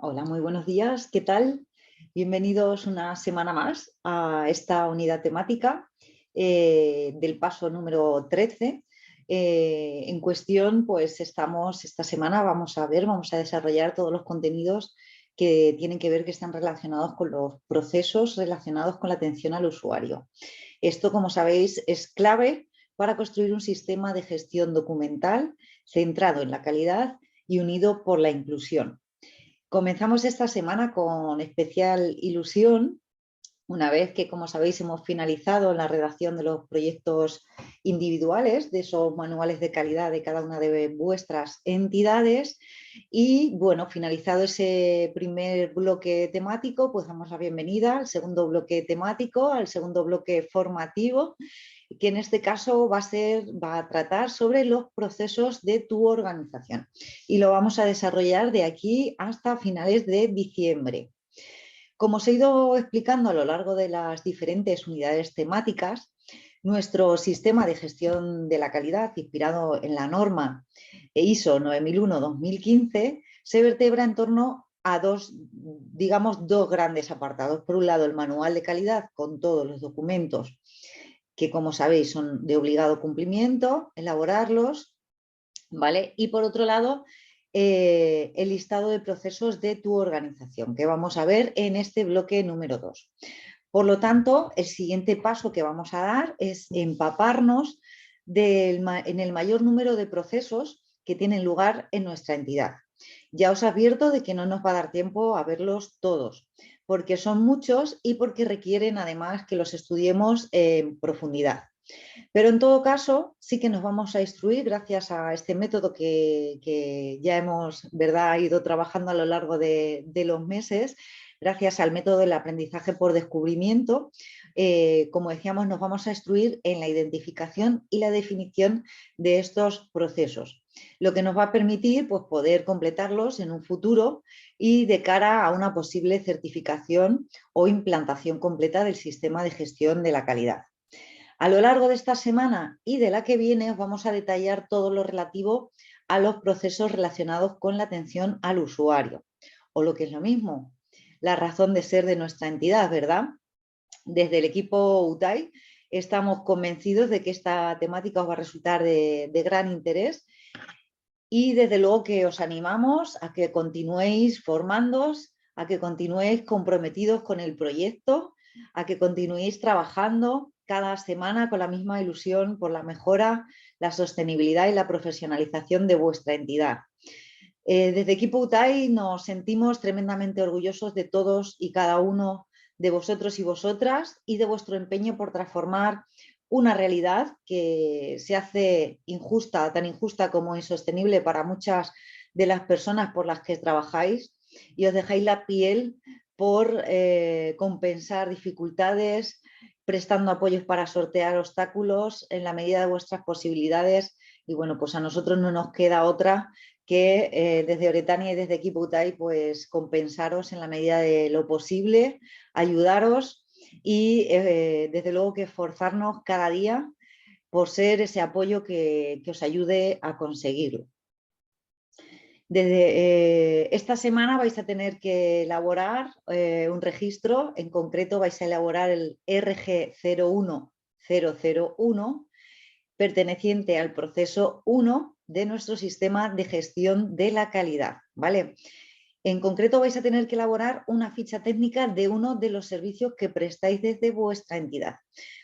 Hola, muy buenos días. ¿Qué tal? Bienvenidos una semana más a esta unidad temática del paso número 13. En cuestión, pues estamos esta semana, vamos a desarrollar todos los contenidos que tienen que ver, que están relacionados con los procesos relacionados con la atención al usuario. Esto, como sabéis, es clave para construir un sistema de gestión documental centrado en la calidad y unido por la inclusión. Comenzamos esta semana con especial ilusión, una vez que, como sabéis, hemos finalizado la redacción de los proyectos individuales, de esos manuales de calidad de cada una de vuestras entidades. Y bueno, finalizado ese primer bloque temático, pues damos la bienvenida al segundo bloque temático, al segundo bloque formativo, que en este caso va a tratar sobre los procesos de tu organización. Y lo vamos a desarrollar de aquí hasta finales de diciembre. Como os he ido explicando a lo largo de las diferentes unidades temáticas, nuestro sistema de gestión de la calidad, inspirado en la norma ISO 9001-2015, se vertebra en torno a dos grandes apartados. Por un lado, el manual de calidad con todos los documentos que, como sabéis, son de obligado cumplimiento, elaborarlos, ¿vale? Y por otro lado, el listado de procesos de tu organización, que vamos a ver en este bloque número 2. Por lo tanto, el siguiente paso que vamos a dar es empaparnos en el mayor número de procesos que tienen lugar en nuestra entidad. Ya os advierto de que no nos va a dar tiempo a verlos todos, porque son muchos y porque requieren además que los estudiemos en profundidad. Pero en todo caso, sí que nos vamos a instruir gracias a este método que ya hemos, ¿verdad?, ido trabajando a lo largo de los meses, gracias al método del aprendizaje por descubrimiento. Como decíamos, nos vamos a instruir en la identificación y la definición de estos procesos, lo que nos va a permitir, pues, poder completarlos en un futuro y de cara a una posible certificación o implantación completa del sistema de gestión de la calidad. A lo largo de esta semana y de la que viene os vamos a detallar todo lo relativo a los procesos relacionados con la atención al usuario, o lo que es lo mismo, la razón de ser de nuestra entidad, ¿verdad? Desde el equipo UTAI estamos convencidos de que esta temática os va a resultar de gran interés y desde luego que os animamos a que continuéis formándoos, a que continuéis comprometidos con el proyecto, a que continuéis trabajando cada semana con la misma ilusión por la mejora, la sostenibilidad y la profesionalización de vuestra entidad. Desde Equipo UTAI nos sentimos tremendamente orgullosos de todos y cada uno de vosotros y vosotras y de vuestro empeño por transformar una realidad que se hace injusta, tan injusta como insostenible para muchas de las personas por las que trabajáis, y os dejáis la piel por compensar dificultades, prestando apoyos para sortear obstáculos en la medida de vuestras posibilidades. Y bueno, pues a nosotros no nos queda otra que desde Oretania y desde Equipo UTAI, pues compensaros en la medida de lo posible, ayudaros y desde luego que esforzarnos cada día por ser ese apoyo que os ayude a conseguirlo. Desde esta semana vais a tener que elaborar un registro, en concreto vais a elaborar el RG01001, perteneciente al proceso 1 de nuestro sistema de gestión de la calidad, ¿vale? En concreto vais a tener que elaborar una ficha técnica de uno de los servicios que prestáis desde vuestra entidad.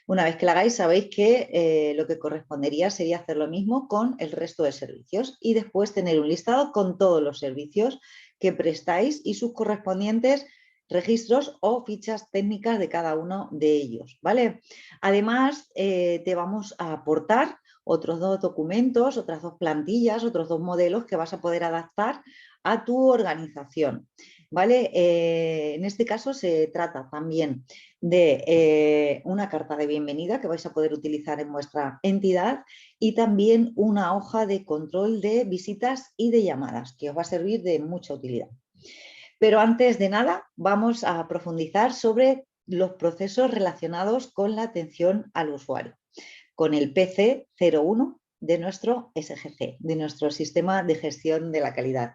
Una vez que la hagáis, sabéis que lo que correspondería sería hacer lo mismo con el resto de servicios y después tener un listado con todos los servicios que prestáis y sus correspondientes registros o fichas técnicas de cada uno de ellos, ¿vale? Además, te vamos a aportar otros 2 documentos, otras 2 plantillas, otros 2 modelos que vas a poder adaptar a tu organización, ¿vale? En este caso se trata también de una carta de bienvenida que vais a poder utilizar en vuestra entidad y también una hoja de control de visitas y de llamadas que os va a servir de mucha utilidad. Pero antes de nada vamos a profundizar sobre los procesos relacionados con la atención al usuario, con el PC01 de nuestro SGC, de nuestro sistema de gestión de la calidad.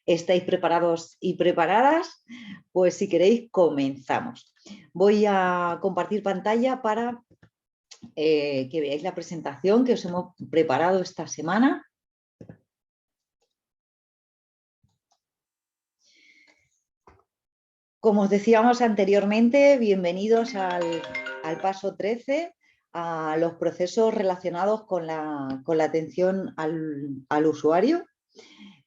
¿Estáis preparados y preparadas? Pues si queréis, comenzamos. Voy a compartir pantalla para que veáis la presentación que os hemos preparado esta semana. Como os decíamos anteriormente, bienvenidos al paso 13, a los procesos relacionados con la atención al usuario.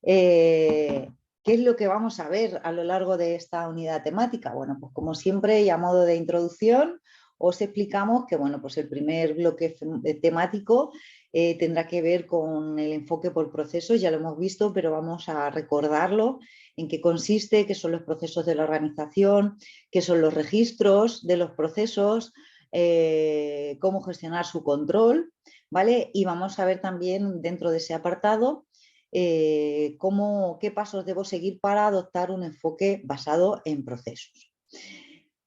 ¿Qué es lo que vamos a ver a lo largo de esta unidad temática? Bueno, pues como siempre y a modo de introducción, os explicamos que bueno, pues el primer bloque temático tendrá que ver con el enfoque por procesos, ya lo hemos visto, pero vamos a recordarlo, en qué consiste, qué son los procesos de la organización, qué son los registros de los procesos, cómo gestionar su control, ¿vale? Y vamos a ver también dentro de ese apartado qué pasos debo seguir para adoptar un enfoque basado en procesos.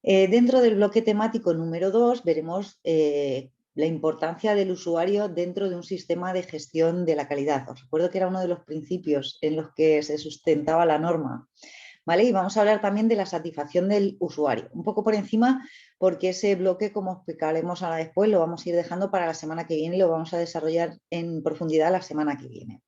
Dentro del bloque temático número 2 veremos la importancia del usuario dentro de un sistema de gestión de la calidad. Os recuerdo que era uno de los principios en los que se sustentaba la norma. ¿Vale? Y vamos a hablar también de la satisfacción del usuario. Un poco por encima, porque ese bloque, como explicaremos ahora después, lo vamos a ir dejando para la semana que viene y lo vamos a desarrollar en profundidad la semana que viene.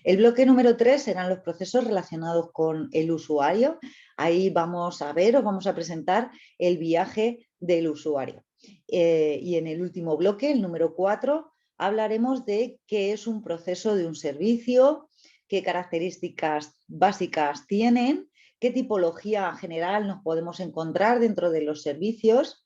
El bloque número 3 serán los procesos relacionados con el usuario. Ahí vamos a ver o vamos a presentar el viaje del usuario. Y en el último bloque, el número 4, hablaremos de qué es un proceso de un servicio, qué características básicas tienen, qué tipología general nos podemos encontrar dentro de los servicios.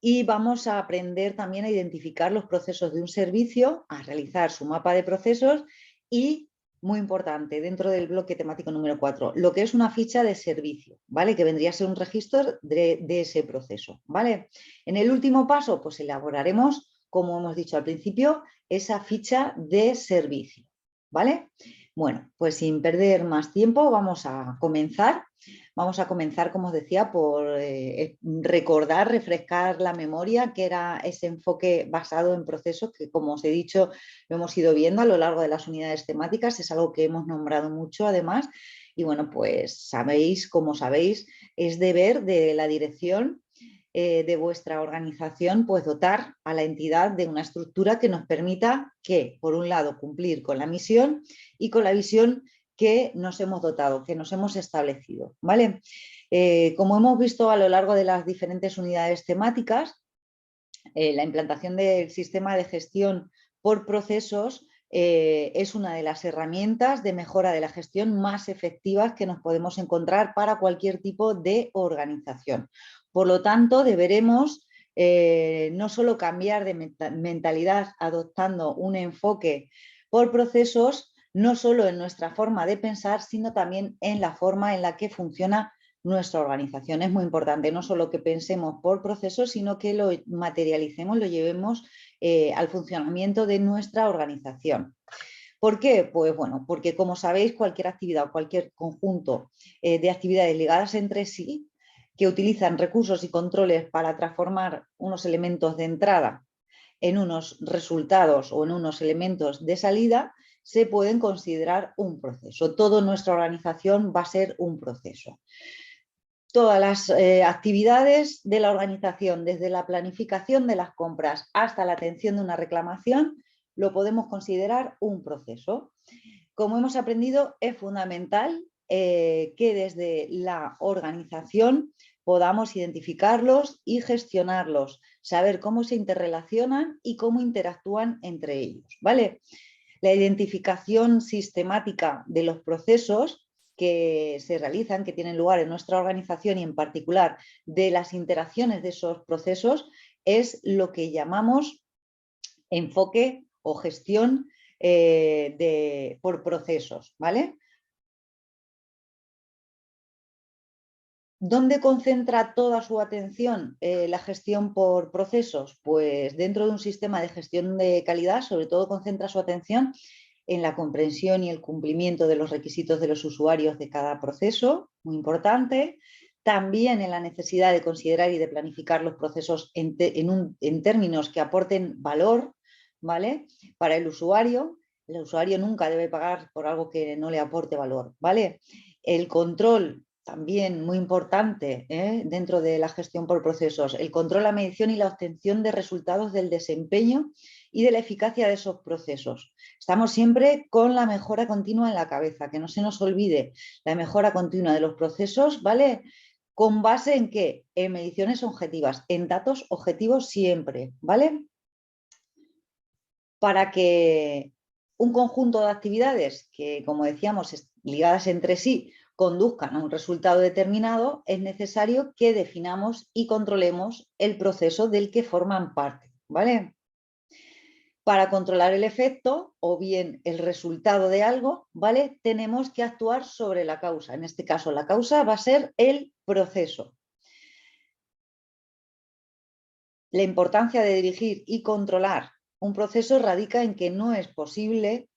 Y vamos a aprender también a identificar los procesos de un servicio, a realizar su mapa de procesos y, muy importante, dentro del bloque temático número 4, lo que es una ficha de servicio, ¿vale? Que vendría a ser un registro de ese proceso, ¿vale? En el último paso, pues elaboraremos, como hemos dicho al principio, esa ficha de servicio, ¿vale? Bueno, pues sin perder más tiempo vamos a comenzar. Vamos a comenzar, como os decía, por recordar, refrescar la memoria, que era ese enfoque basado en procesos que, como os he dicho, lo hemos ido viendo a lo largo de las unidades temáticas, es algo que hemos nombrado mucho además, y bueno, pues sabéis, como sabéis, es deber de la dirección de vuestra organización, pues dotar a la entidad de una estructura que nos permita que, por un lado, cumplir con la misión y con la visión que nos hemos dotado, que nos hemos establecido, ¿vale? Como hemos visto a lo largo de las diferentes unidades temáticas, la implantación del sistema de gestión por procesos es una de las herramientas de mejora de la gestión más efectivas que nos podemos encontrar para cualquier tipo de organización. Por lo tanto, deberemos no solo cambiar de mentalidad adoptando un enfoque por procesos, no solo en nuestra forma de pensar, sino también en la forma en la que funciona nuestra organización. Es muy importante no solo que pensemos por procesos, sino que lo materialicemos, lo llevemos al funcionamiento de nuestra organización. ¿Por qué? Pues bueno, porque como sabéis, cualquier actividad o cualquier conjunto de actividades ligadas entre sí que utilizan recursos y controles para transformar unos elementos de entrada en unos resultados o en unos elementos de salida, se pueden considerar un proceso. Toda nuestra organización va a ser un proceso. Todas las actividades de la organización, desde la planificación de las compras hasta la atención de una reclamación, lo podemos considerar un proceso. Como hemos aprendido, es fundamental que desde la organización podamos identificarlos y gestionarlos, saber cómo se interrelacionan y cómo interactúan entre ellos, ¿vale? La identificación sistemática de los procesos que se realizan, que tienen lugar en nuestra organización y en particular de las interacciones de esos procesos, es lo que llamamos enfoque o gestión por procesos, ¿vale? ¿Dónde concentra toda su atención la gestión por procesos? Pues dentro de un sistema de gestión de calidad, sobre todo concentra su atención en la comprensión y el cumplimiento de los requisitos de los usuarios de cada proceso, muy importante. También en la necesidad de considerar y de planificar los procesos en términos que aporten valor, ¿vale?, para el usuario. El usuario nunca debe pagar por algo que no le aporte valor, ¿vale? El control, también muy importante, dentro de la gestión por procesos. El control, la medición y la obtención de resultados del desempeño y de la eficacia de esos procesos. Estamos siempre con la mejora continua en la cabeza, que no se nos olvide la mejora continua de los procesos, ¿vale? ¿Con base en qué? En mediciones objetivas, en datos objetivos siempre, ¿vale? Para que un conjunto de actividades que, como decíamos, ligadas entre sí, conduzcan a un resultado determinado, es necesario que definamos y controlemos el proceso del que forman parte, ¿vale? Para controlar el efecto o bien el resultado de algo, ¿vale? Tenemos que actuar sobre la causa. En este caso, la causa va a ser el proceso. La importancia de dirigir y controlar un proceso radica en que no es posible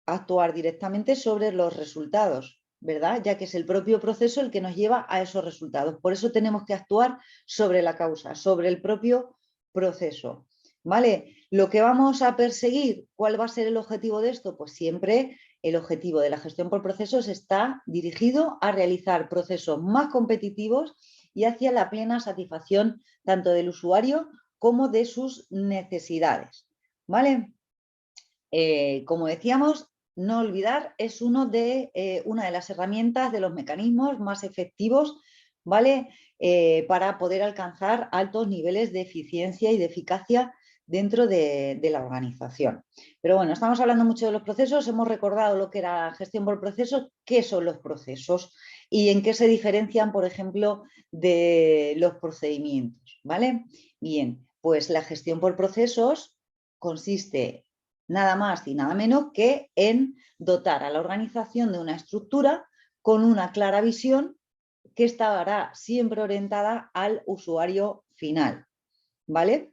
actuar directamente sobre los resultados, ¿verdad? Ya que es el propio proceso el que nos lleva a esos resultados. Por eso tenemos que actuar sobre la causa, sobre el propio proceso, ¿vale? Lo que vamos a perseguir, ¿cuál va a ser el objetivo de esto? Pues siempre el objetivo de la gestión por procesos está dirigido a realizar procesos más competitivos y hacia la plena satisfacción tanto del usuario como de sus necesidades, ¿vale? Como decíamos, no olvidar, es una de las herramientas de los mecanismos más efectivos, ¿vale? Para poder alcanzar altos niveles de eficiencia y de eficacia dentro de la organización. Pero bueno, estamos hablando mucho de los procesos, hemos recordado lo que era gestión por procesos, qué son los procesos y en qué se diferencian, por ejemplo, de los procedimientos, ¿vale? Bien, pues la gestión por procesos consiste nada más y nada menos que en dotar a la organización de una estructura con una clara visión que estará siempre orientada al usuario final, ¿vale?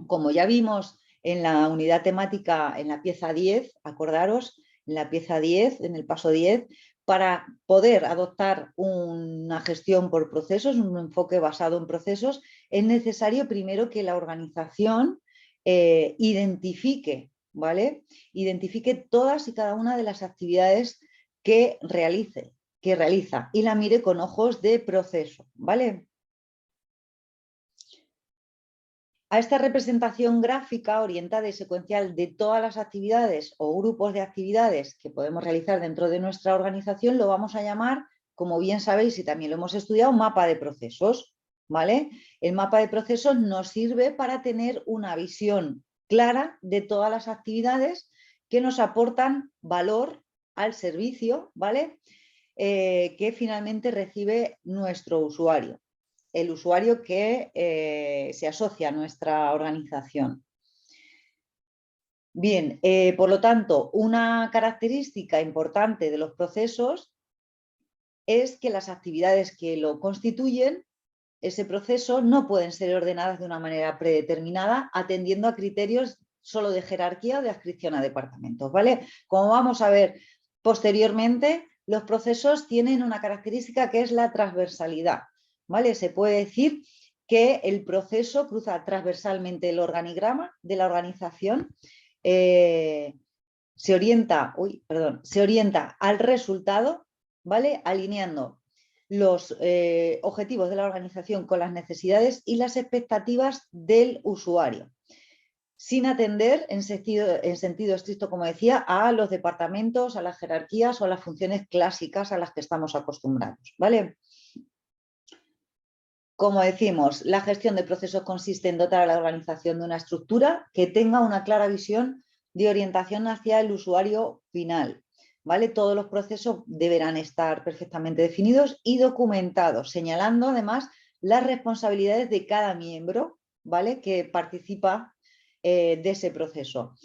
Como ya vimos en la unidad temática, en la pieza 10, acordaros, en la pieza 10, en el paso 10, para poder adoptar una gestión por procesos, un enfoque basado en procesos, es necesario primero que la organización identifique, ¿vale? Identifique todas y cada una de las actividades que realiza y la mire con ojos de proceso, ¿vale? A esta representación gráfica orientada y secuencial de todas las actividades o grupos de actividades que podemos realizar dentro de nuestra organización lo vamos a llamar, como bien sabéis y también lo hemos estudiado, mapa de procesos, ¿vale? El mapa de procesos nos sirve para tener una visión clara de todas las actividades que nos aportan valor al servicio, ¿vale? Que finalmente recibe nuestro usuario. El usuario que se asocia a nuestra organización. Bien, por lo tanto, una característica importante de los procesos es que las actividades que lo constituyen, ese proceso, no pueden ser ordenadas de una manera predeterminada, atendiendo a criterios solo de jerarquía o de adscripción a departamentos, ¿vale? Como vamos a ver posteriormente, los procesos tienen una característica que es la transversalidad, ¿vale? Se puede decir que el proceso cruza transversalmente el organigrama de la organización, se orienta al resultado, ¿vale? Alineando los objetivos de la organización con las necesidades y las expectativas del usuario, sin atender en sentido estricto, como decía, a los departamentos, a las jerarquías o a las funciones clásicas a las que estamos acostumbrados, ¿vale? Como decimos, la gestión de procesos consiste en dotar a la organización de una estructura que tenga una clara visión de orientación hacia el usuario final, ¿vale? Todos los procesos deberán estar perfectamente definidos y documentados, señalando además las responsabilidades de cada miembro, ¿vale? Que participa de ese proceso.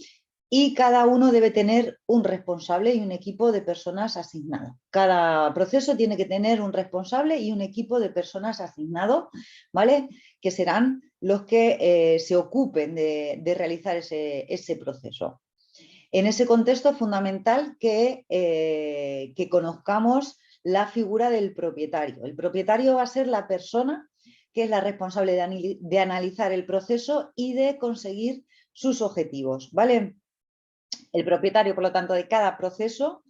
Y cada uno debe tener un responsable y un equipo de personas asignado. Cada proceso tiene que tener un responsable y un equipo de personas asignado, ¿vale? Que serán los que se ocupen de realizar ese proceso. En ese contexto es fundamental que conozcamos la figura del propietario. El propietario va a ser la persona que es la responsable de analizar el proceso y de conseguir sus objetivos, ¿vale? El propietario, por lo tanto, de cada proceso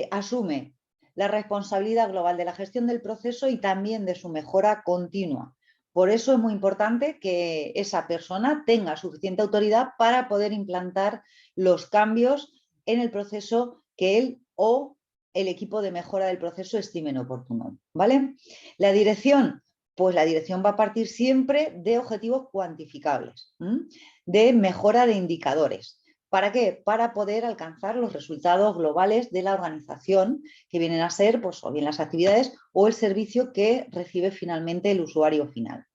asume la responsabilidad global de la gestión del proceso y también de su mejora continua. Por eso es muy importante que esa persona tenga suficiente autoridad para poder implantar los cambios en el proceso que él o el equipo de mejora del proceso estimen oportuno, ¿vale? La dirección, pues la dirección va a partir siempre de objetivos cuantificables, de mejora de indicadores. ¿Para qué? Para poder alcanzar los resultados globales de la organización, que vienen a ser pues, o bien las actividades o el servicio que recibe finalmente el usuario final.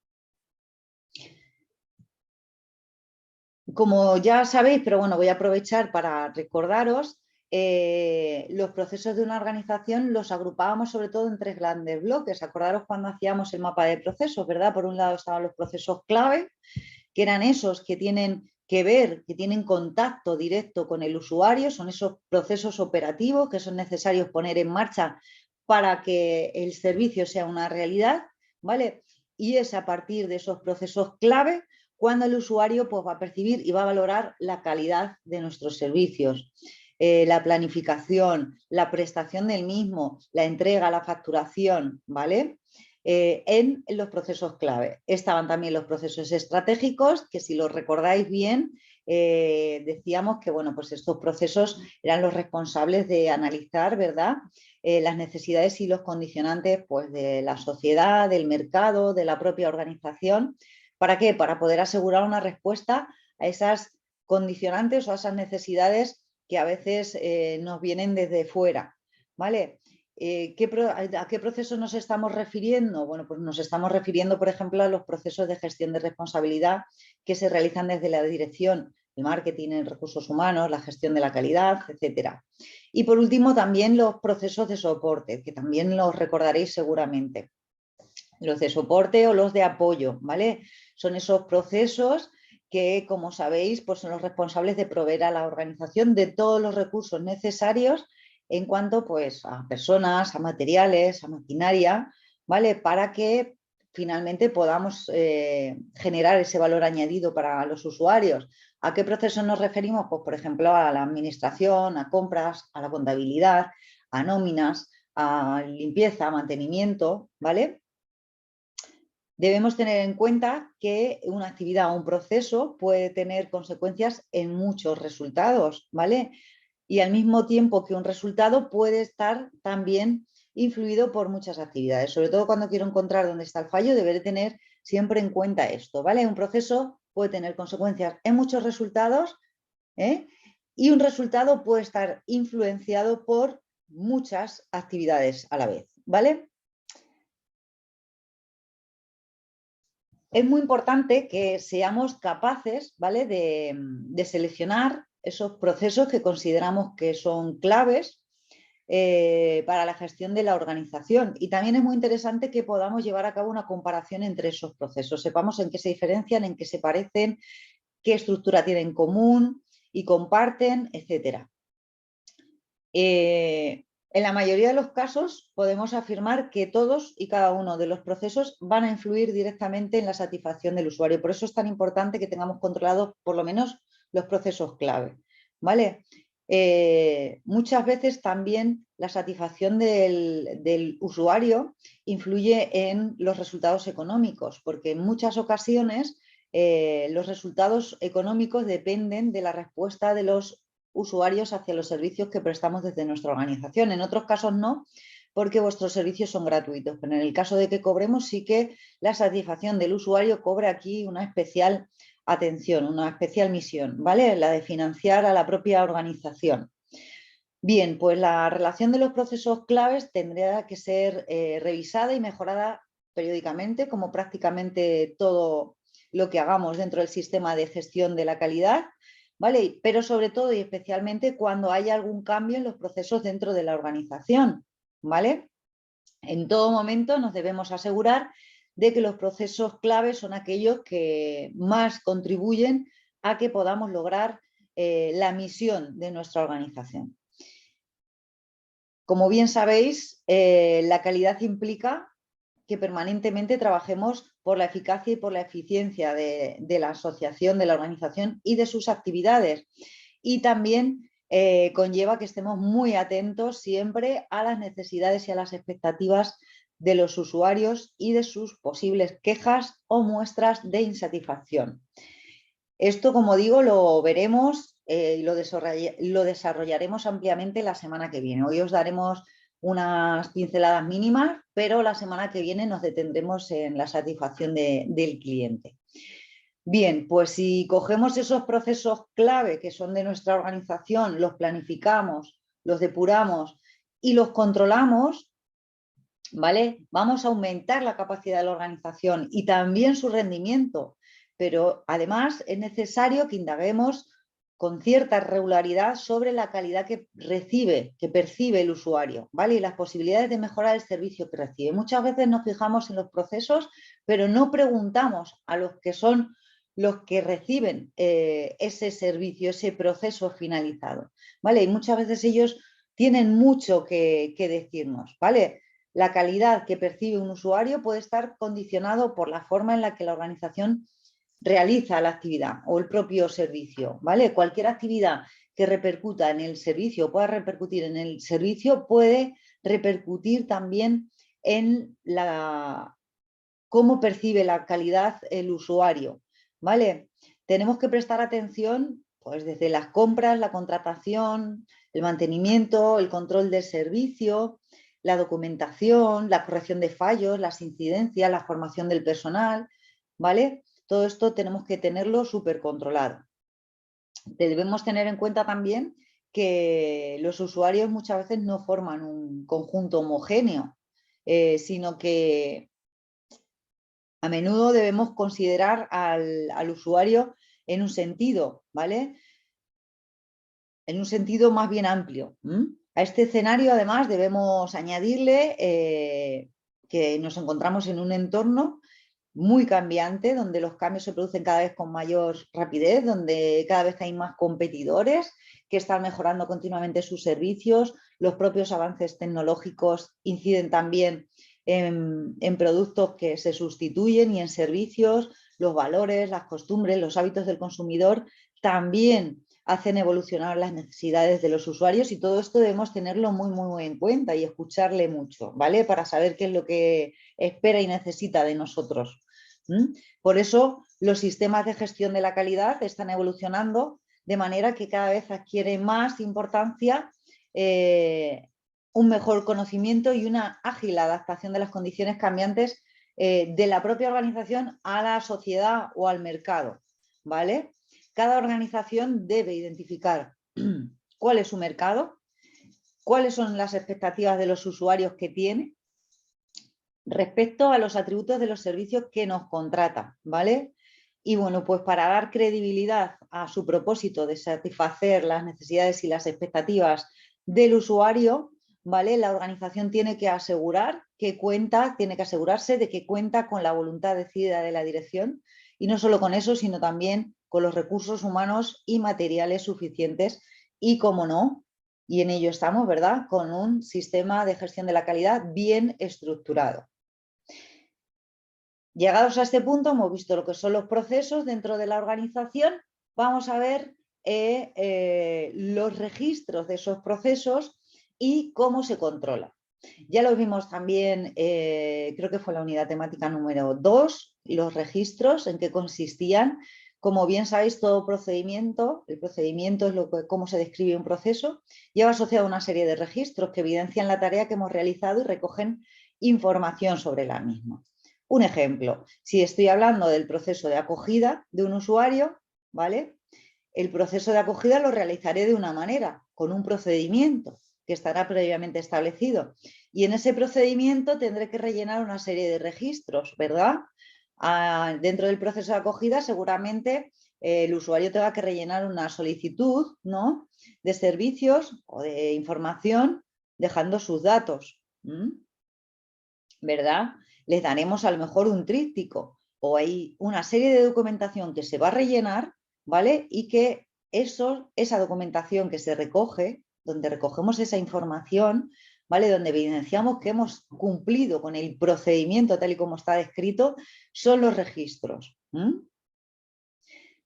Como ya sabéis, pero bueno, voy a aprovechar para recordaros, los procesos de una organización los agrupábamos sobre todo en 3 grandes bloques. Acordaros cuando hacíamos el mapa de procesos, ¿verdad? Por un lado estaban los procesos clave, que eran esos que tienen que ver, que tienen contacto directo con el usuario, son esos procesos operativos que son necesarios poner en marcha para que el servicio sea una realidad, ¿vale? Y es a partir de esos procesos clave cuando el usuario pues, va a percibir y va a valorar la calidad de nuestros servicios. La planificación, la prestación del mismo, la entrega, la facturación, ¿vale? En los procesos clave. Estaban también los procesos estratégicos, que si los recordáis bien, decíamos que bueno, pues estos procesos eran los responsables de analizar, ¿verdad? Las necesidades y los condicionantes pues, de la sociedad, del mercado, de la propia organización. ¿Para qué? Para poder asegurar una respuesta a esas condicionantes o a esas necesidades que a veces nos vienen desde fuera, ¿vale? ¿A qué procesos nos estamos refiriendo? Bueno, pues nos estamos refiriendo, por ejemplo, a los procesos de gestión de responsabilidad que se realizan desde la dirección, el marketing, en recursos humanos, la gestión de la calidad, etcétera. Y por último, también los procesos de soporte, que también los recordaréis seguramente. Los de soporte o los de apoyo, ¿vale? Son esos procesos que, como sabéis, pues son los responsables de proveer a la organización de todos los recursos necesarios en cuanto pues, a personas, a materiales, a maquinaria, ¿vale? Para que finalmente podamos generar ese valor añadido para los usuarios. ¿A qué procesos nos referimos? Pues, por ejemplo, a la administración, a compras, a la contabilidad, a nóminas, a limpieza, mantenimiento, ¿vale? Debemos tener en cuenta que una actividad o un proceso puede tener consecuencias en muchos resultados, ¿vale? Y al mismo tiempo que un resultado puede estar también influido por muchas actividades. Sobre todo cuando quiero encontrar dónde está el fallo, deberé tener siempre en cuenta esto, ¿vale? Un proceso puede tener consecuencias en muchos resultados, ¿eh? Y un resultado puede estar influenciado por muchas actividades a la vez, ¿vale? Es muy importante que seamos capaces, ¿vale? de seleccionar esos procesos que consideramos que son claves para la gestión de la organización. Y también es muy interesante que podamos llevar a cabo una comparación entre esos procesos, sepamos en qué se diferencian, en qué se parecen, qué estructura tienen en común y comparten, etc. En la mayoría de los casos podemos afirmar que todos y cada uno de los procesos van a influir directamente en la satisfacción del usuario. Por eso es tan importante que tengamos controlados por lo menos los procesos clave, ¿vale? Muchas veces también la satisfacción del usuario influye en los resultados económicos, porque en muchas ocasiones los resultados económicos dependen de la respuesta de los usuarios hacia los servicios que prestamos desde nuestra organización. En otros casos no, porque vuestros servicios son gratuitos, pero en el caso de que cobremos sí que la satisfacción del usuario cobra aquí una especial atención, una especial misión, ¿vale? La de financiar a la propia organización. Bien, pues la relación de los procesos claves tendría que ser revisada y mejorada periódicamente, como prácticamente todo lo que hagamos dentro del sistema de gestión de la calidad, ¿vale? Pero sobre todo y especialmente cuando haya algún cambio en los procesos dentro de la organización, ¿vale? En todo momento nos debemos asegurar de que los procesos claves son aquellos que más contribuyen a que podamos lograr la misión de nuestra organización. Como bien sabéis, la calidad implica que permanentemente trabajemos por la eficacia y por la eficiencia de la asociación, de la organización y de sus actividades. Y también conlleva que estemos muy atentos siempre a las necesidades y a las expectativas de los usuarios y de sus posibles quejas o muestras de insatisfacción. Esto, como digo, lo veremos y lo desarrollaremos ampliamente la semana que viene. Hoy os daremos unas pinceladas mínimas, pero la semana que viene nos detendremos en la satisfacción del cliente. Bien, pues si cogemos esos procesos clave que son de nuestra organización, los planificamos, los depuramos y los controlamos, ¿vale? Vamos a aumentar la capacidad de la organización y también su rendimiento, pero además es necesario que indaguemos con cierta regularidad sobre la calidad que recibe, que percibe el usuario, ¿vale? Y las posibilidades de mejorar el servicio que recibe. Muchas veces nos fijamos en los procesos, pero no preguntamos a los que son los que reciben ese servicio, ese proceso finalizado, ¿vale? Y muchas veces ellos tienen mucho que decirnos, ¿vale? La calidad que percibe un usuario puede estar condicionado por la forma en la que la organización realiza la actividad o el propio servicio, ¿vale? Cualquier actividad que repercuta en el servicio o pueda repercutir en el servicio puede repercutir también en cómo percibe la calidad el usuario, ¿vale? Tenemos que prestar atención pues desde las compras, la contratación, el mantenimiento, el control del servicio, la documentación, la corrección de fallos, las incidencias, la formación del personal, ¿vale? Todo esto tenemos que tenerlo súper controlado. Debemos tener en cuenta también que los usuarios muchas veces no forman un conjunto homogéneo, sino que a menudo debemos considerar al usuario en un sentido, ¿vale? En un sentido más bien amplio. A este escenario, además, debemos añadirle que nos encontramos en un entorno muy cambiante, donde los cambios se producen cada vez con mayor rapidez, donde cada vez hay más competidores que están mejorando continuamente sus servicios. Los propios avances tecnológicos inciden también en productos que se sustituyen y en servicios. Los valores, las costumbres, los hábitos del consumidor también hacen evolucionar las necesidades de los usuarios y todo esto debemos tenerlo muy, muy, muy en cuenta y escucharle mucho, ¿vale? Para saber qué es lo que espera y necesita de nosotros. Por eso los sistemas de gestión de la calidad están evolucionando de manera que cada vez adquiere más importancia un mejor conocimiento y una ágil adaptación de las condiciones cambiantes de la propia organización a la sociedad o al mercado, ¿vale? Cada organización debe identificar cuál es su mercado, cuáles son las expectativas de los usuarios que tiene respecto a los atributos de los servicios que nos contratan, ¿vale? Y bueno, pues para dar credibilidad a su propósito de satisfacer las necesidades y las expectativas del usuario, ¿vale? La organización tiene que tiene que asegurarse de que cuenta con la voluntad decidida de la dirección y no solo con eso, sino también con los recursos humanos y materiales suficientes y, como no, y en ello estamos, ¿verdad?, con un sistema de gestión de la calidad bien estructurado. Llegados a este punto, hemos visto lo que son los procesos dentro de la organización. Vamos a ver los registros de esos procesos y cómo se controla. Ya lo vimos también, creo que fue la unidad temática número 2, los registros, en qué consistían. Como bien sabéis, todo procedimiento, el procedimiento es cómo se describe un proceso, lleva asociado una serie de registros que evidencian la tarea que hemos realizado y recogen información sobre la misma. Un ejemplo, si estoy hablando del proceso de acogida de un usuario, ¿vale? El proceso de acogida lo realizaré de una manera, con un procedimiento que estará previamente establecido. Y en ese procedimiento tendré que rellenar una serie de registros, ¿verdad? Dentro del proceso de acogida seguramente el usuario tenga que rellenar una solicitud, ¿no?, de servicios o de información dejando sus datos, ¿verdad? Les daremos a lo mejor un tríptico o hay una serie de documentación que se va a rellenar, ¿vale? Y que esa documentación que se recoge, donde recogemos esa información, ¿vale?, donde evidenciamos que hemos cumplido con el procedimiento tal y como está descrito, son los registros.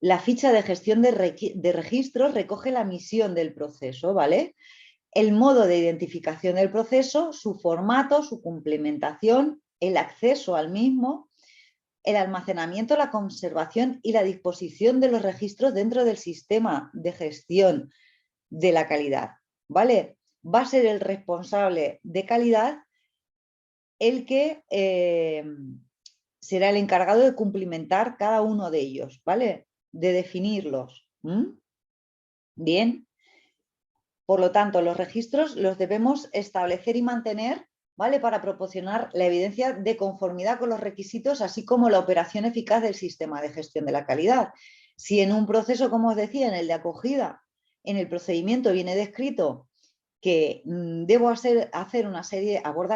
La ficha de gestión de registros recoge la misión del proceso, ¿vale? El modo de identificación del proceso, su formato, su complementación, el acceso al mismo, el almacenamiento, la conservación y la disposición de los registros dentro del sistema de gestión de la calidad, ¿vale? Va a ser el responsable de calidad el que será el encargado de cumplimentar cada uno de ellos, ¿vale? De definirlos. Bien. Por lo tanto, los registros los debemos establecer y mantener, ¿vale? Para proporcionar la evidencia de conformidad con los requisitos, así como la operación eficaz del sistema de gestión de la calidad. Si en un proceso, como os decía, en el de acogida, en el procedimiento viene descrito que debo abordar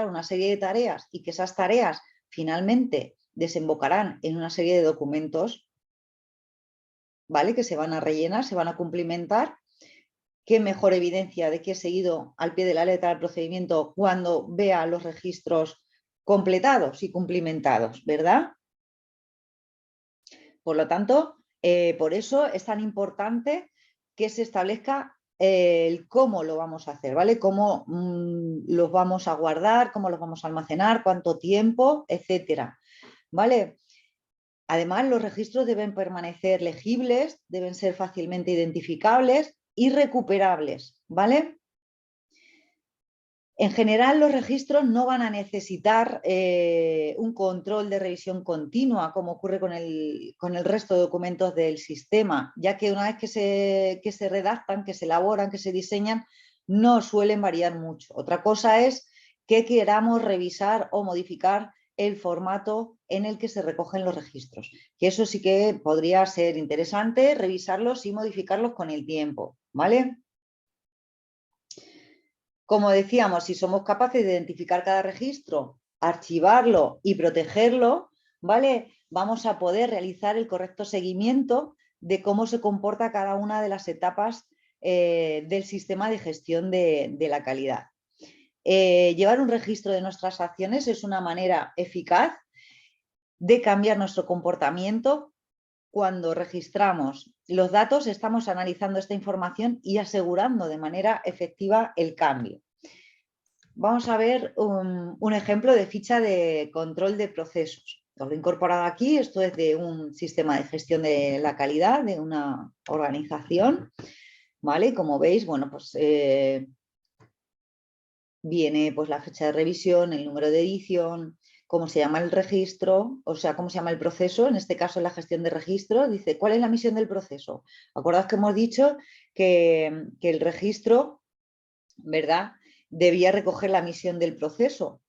una serie de tareas y que esas tareas finalmente desembocarán en una serie de documentos, ¿vale? Que se van a rellenar, se van a cumplimentar. ¿Qué mejor evidencia de que he seguido al pie de la letra el procedimiento cuando vea los registros completados y cumplimentados, ¿verdad? Por lo tanto, por eso es tan importante que se establezca el cómo lo vamos a hacer, ¿vale? Cómo los vamos a guardar, cómo los vamos a almacenar, cuánto tiempo, etcétera, ¿vale? Además, los registros deben permanecer legibles, deben ser fácilmente identificables y recuperables, ¿vale? En general, los registros no van a necesitar un control de revisión continua, como ocurre con el resto de documentos del sistema, ya que una vez que se redactan, que se elaboran, que se diseñan, no suelen variar mucho. Otra cosa es que queramos revisar o modificar el formato en el que se recogen los registros, que eso sí que podría ser interesante, revisarlos y modificarlos con el tiempo, ¿vale? Como decíamos, si somos capaces de identificar cada registro, archivarlo y protegerlo, ¿vale? Vamos a poder realizar el correcto seguimiento de cómo se comporta cada una de las etapas del sistema de gestión de la calidad. Llevar un registro de nuestras acciones es una manera eficaz de cambiar nuestro comportamiento. Cuando registramos los datos, estamos analizando esta información y asegurando de manera efectiva el cambio. Vamos a ver un ejemplo de ficha de control de procesos. Os lo he incorporado aquí, esto es de un sistema de gestión de la calidad de una organización, ¿vale? Como veis, bueno, pues viene pues la fecha de revisión, el número de edición, cómo se llama el registro, o sea, cómo se llama el proceso, en este caso la gestión de registro, dice, ¿cuál es la misión del proceso? Acordaos que hemos dicho que el registro, ¿verdad?, debía recoger la misión del proceso.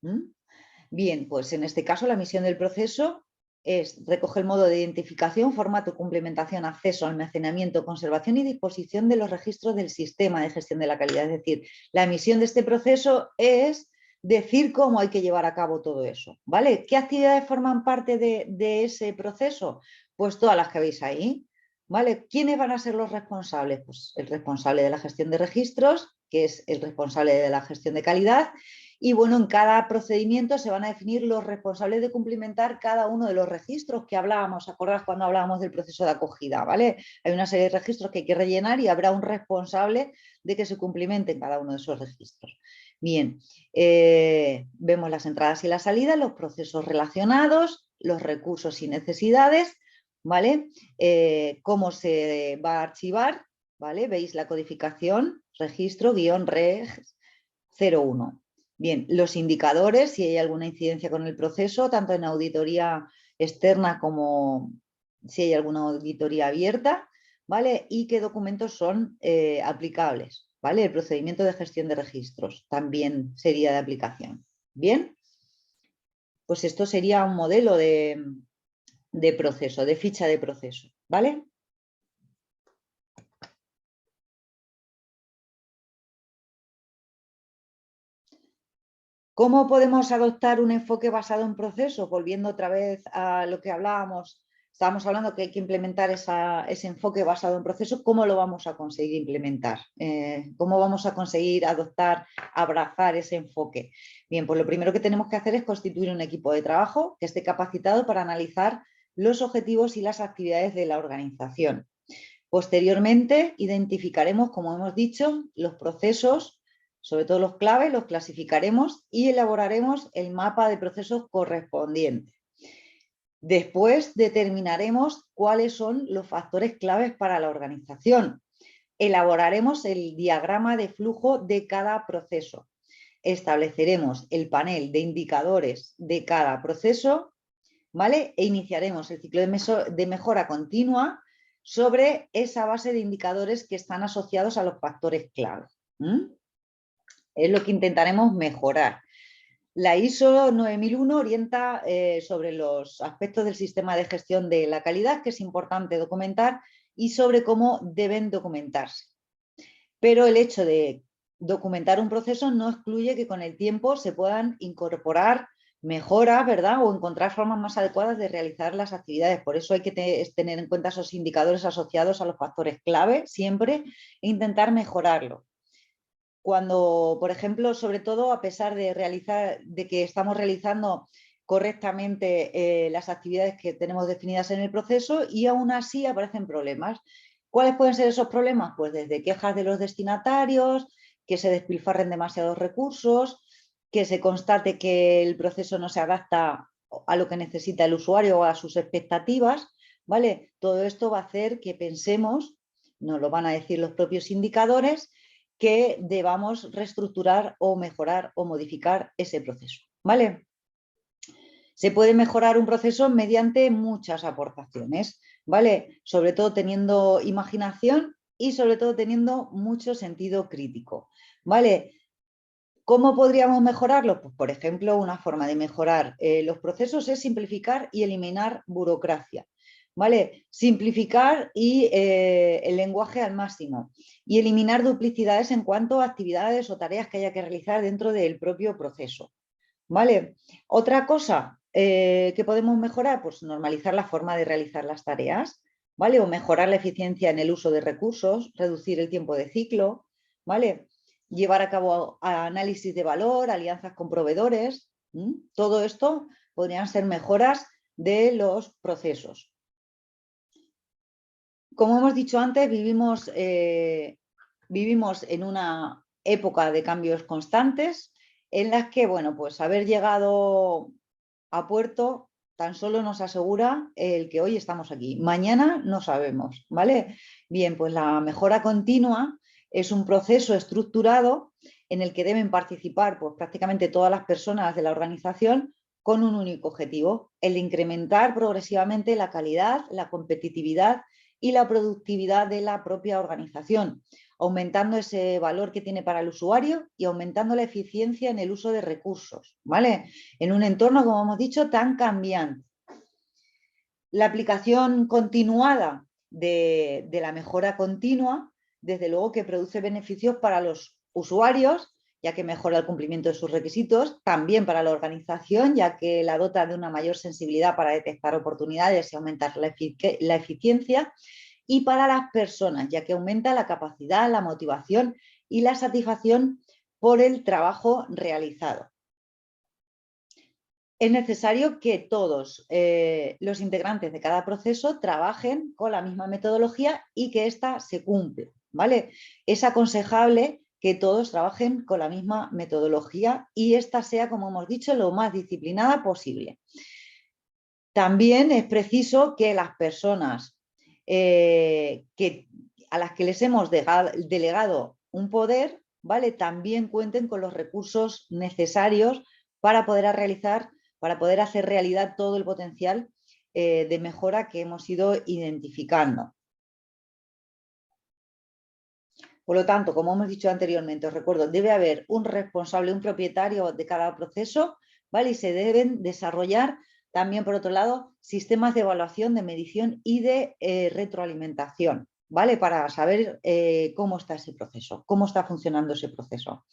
Bien, pues en este caso la misión del proceso es recoger el modo de identificación, formato, complementación, acceso, almacenamiento, conservación y disposición de los registros del sistema de gestión de la calidad. Es decir, la misión de este proceso es decir cómo hay que llevar a cabo todo eso, ¿vale? ¿Qué actividades forman parte de ese proceso? Pues todas las que veis ahí, ¿vale? ¿Quiénes van a ser los responsables? Pues el responsable de la gestión de registros, que es el responsable de la gestión de calidad. Y bueno, en cada procedimiento se van a definir los responsables de cumplimentar cada uno de los registros que hablábamos. ¿Acordás cuando hablábamos del proceso de acogida? ¿Vale? Hay una serie de registros que hay que rellenar y habrá un responsable de que se cumplimenten cada uno de esos registros. Bien, vemos las entradas y las salidas, los procesos relacionados, los recursos y necesidades, ¿vale? Cómo se va a archivar, ¿vale? Veis la codificación, registro-reg 01. Bien, los indicadores, si hay alguna incidencia con el proceso, tanto en auditoría externa como si hay alguna auditoría abierta, ¿vale? Y qué documentos son aplicables, ¿vale? El procedimiento de gestión de registros también sería de aplicación. Bien, pues esto sería un modelo de proceso, de ficha de proceso, ¿vale? ¿Cómo podemos adoptar un enfoque basado en procesos? Volviendo otra vez a lo que hablábamos, estábamos hablando que hay que implementar ese enfoque basado en procesos. ¿Cómo lo vamos a conseguir implementar? ¿Cómo vamos a conseguir adoptar, abrazar ese enfoque? Bien, pues lo primero que tenemos que hacer es constituir un equipo de trabajo que esté capacitado para analizar los objetivos y las actividades de la organización. Posteriormente, identificaremos, como hemos dicho, los procesos, sobre todo los claves, los clasificaremos y elaboraremos el mapa de procesos correspondiente. Después determinaremos cuáles son los factores claves para la organización. Elaboraremos el diagrama de flujo de cada proceso. Estableceremos el panel de indicadores de cada proceso, ¿vale? E iniciaremos el ciclo de mejora continua sobre esa base de indicadores que están asociados a los factores clave. Es lo que intentaremos mejorar. La ISO 9001 orienta sobre los aspectos del sistema de gestión de la calidad, que es importante documentar, y sobre cómo deben documentarse. Pero el hecho de documentar un proceso no excluye que con el tiempo se puedan incorporar mejoras, ¿verdad? O encontrar formas más adecuadas de realizar las actividades. Por eso hay que tener en cuenta esos indicadores asociados a los factores clave siempre e intentar mejorarlo. Cuando, por ejemplo, sobre todo a pesar de que estamos realizando correctamente las actividades que tenemos definidas en el proceso y aún así aparecen problemas. ¿Cuáles pueden ser esos problemas? Pues desde quejas de los destinatarios, que se despilfarren demasiados recursos, que se constate que el proceso no se adapta a lo que necesita el usuario o a sus expectativas, ¿vale? Todo esto va a hacer que pensemos, nos lo van a decir los propios indicadores, que debamos reestructurar o mejorar o modificar ese proceso, ¿vale? Se puede mejorar un proceso mediante muchas aportaciones, ¿vale? Sobre todo teniendo imaginación y sobre todo teniendo mucho sentido crítico, ¿vale? ¿Cómo podríamos mejorarlo? Pues, por ejemplo, una forma de mejorar los procesos es simplificar y eliminar burocracia, ¿vale? Simplificar y el lenguaje al máximo y eliminar duplicidades en cuanto a actividades o tareas que haya que realizar dentro del propio proceso, ¿vale? Otra cosa que podemos mejorar, pues normalizar la forma de realizar las tareas, ¿vale? O mejorar la eficiencia en el uso de recursos, reducir el tiempo de ciclo, ¿vale? Llevar a cabo análisis de valor, alianzas con proveedores, todo esto podrían ser mejoras de los procesos. Como hemos dicho antes, vivimos en una época de cambios constantes en las que, bueno, pues haber llegado a puerto tan solo nos asegura el que hoy estamos aquí. Mañana no sabemos, ¿vale? Bien, pues la mejora continua es un proceso estructurado en el que deben participar pues, prácticamente todas las personas de la organización con un único objetivo, el de incrementar progresivamente la calidad, la competitividad y la productividad de la propia organización, aumentando ese valor que tiene para el usuario y aumentando la eficiencia en el uso de recursos, ¿vale? En un entorno, como hemos dicho, tan cambiante. La aplicación continuada de la mejora continua, desde luego que produce beneficios para los usuarios, ya que mejora el cumplimiento de sus requisitos, también para la organización, ya que la dota de una mayor sensibilidad para detectar oportunidades y aumentar la eficiencia, y para las personas, ya que aumenta la capacidad, la motivación y la satisfacción por el trabajo realizado. Es necesario que todos los integrantes de cada proceso trabajen con la misma metodología y que ésta se cumpla, ¿vale? Es aconsejable que todos trabajen con la misma metodología y ésta sea, como hemos dicho, lo más disciplinada posible. También es preciso que las personas a las que les hemos delegado un poder, ¿vale? También cuenten con los recursos necesarios para poder hacer realidad todo el potencial de mejora que hemos ido identificando. Por lo tanto, como hemos dicho anteriormente, os recuerdo, debe haber un responsable, un propietario de cada proceso, ¿vale? Y se deben desarrollar también, por otro lado, sistemas de evaluación, de medición y de retroalimentación, ¿vale? Para saber cómo está ese proceso, cómo está funcionando ese proceso.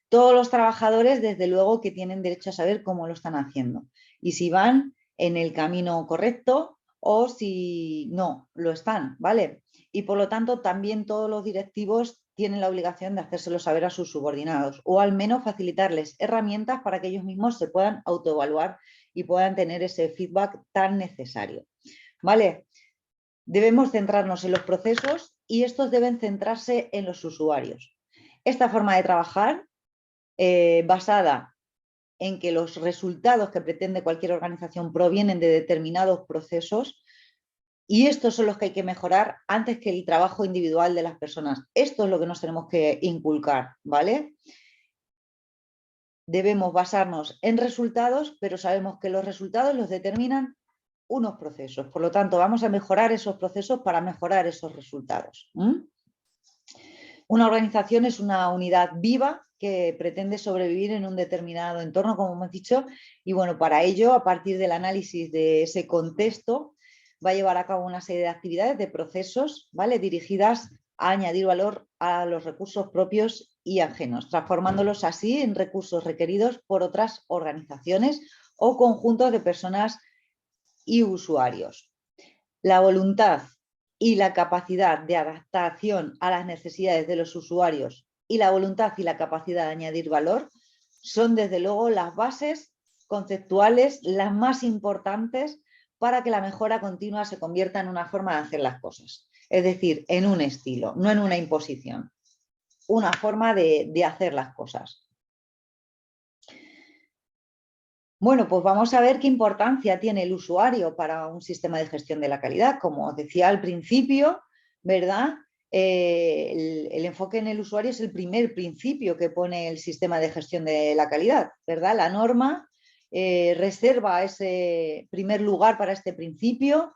Todos los trabajadores, desde luego, que tienen derecho a saber cómo lo están haciendo y si van en el camino correcto o si no lo están, ¿vale? Y por lo tanto también todos los directivos tienen la obligación de hacérselo saber a sus subordinados o al menos facilitarles herramientas para que ellos mismos se puedan autoevaluar y puedan tener ese feedback tan necesario. ¿Vale? Debemos centrarnos en los procesos y estos deben centrarse en los usuarios. Esta forma de trabajar, basada en que los resultados que pretende cualquier organización provienen de determinados procesos, y estos son los que hay que mejorar antes que el trabajo individual de las personas. Esto es lo que nos tenemos que inculcar, ¿vale? Debemos basarnos en resultados, pero sabemos que los resultados los determinan unos procesos. Por lo tanto, vamos a mejorar esos procesos para mejorar esos resultados. Una organización es una unidad viva que pretende sobrevivir en un determinado entorno, como hemos dicho, y bueno, para ello, a partir del análisis de ese contexto, va a llevar a cabo una serie de actividades, de procesos, ¿vale?, dirigidas a añadir valor a los recursos propios y ajenos, transformándolos así en recursos requeridos por otras organizaciones o conjuntos de personas y usuarios. La voluntad y la capacidad de adaptación a las necesidades de los usuarios y la voluntad y la capacidad de añadir valor son desde luego las bases conceptuales las más importantes para que la mejora continua se convierta en una forma de hacer las cosas. Es decir, en un estilo, no en una imposición. Una forma de hacer las cosas. Bueno, pues vamos a ver qué importancia tiene el usuario para un sistema de gestión de la calidad. Como os decía al principio, ¿verdad? El enfoque en el usuario es el primer principio que pone el sistema de gestión de la calidad, ¿verdad? La norma reserva ese primer lugar para este principio,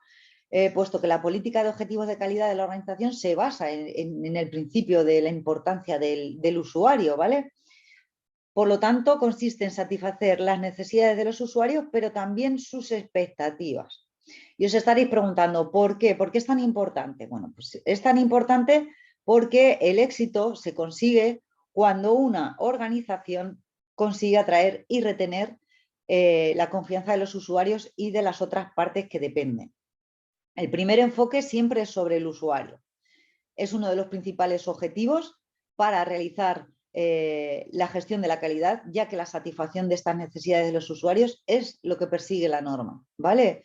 puesto que la política de objetivos de calidad de la organización se basa en el principio de la importancia del usuario, ¿vale? Por lo tanto, consiste en satisfacer las necesidades de los usuarios, pero también sus expectativas. Y os estaréis preguntando, ¿por qué? ¿Por qué es tan importante? Bueno, pues es tan importante porque el éxito se consigue cuando una organización consigue atraer y retener la confianza de los usuarios y de las otras partes que dependen. El primer enfoque siempre es sobre el usuario. Es uno de los principales objetivos para realizar la gestión de la calidad, ya que la satisfacción de estas necesidades de los usuarios es lo que persigue la norma, ¿vale?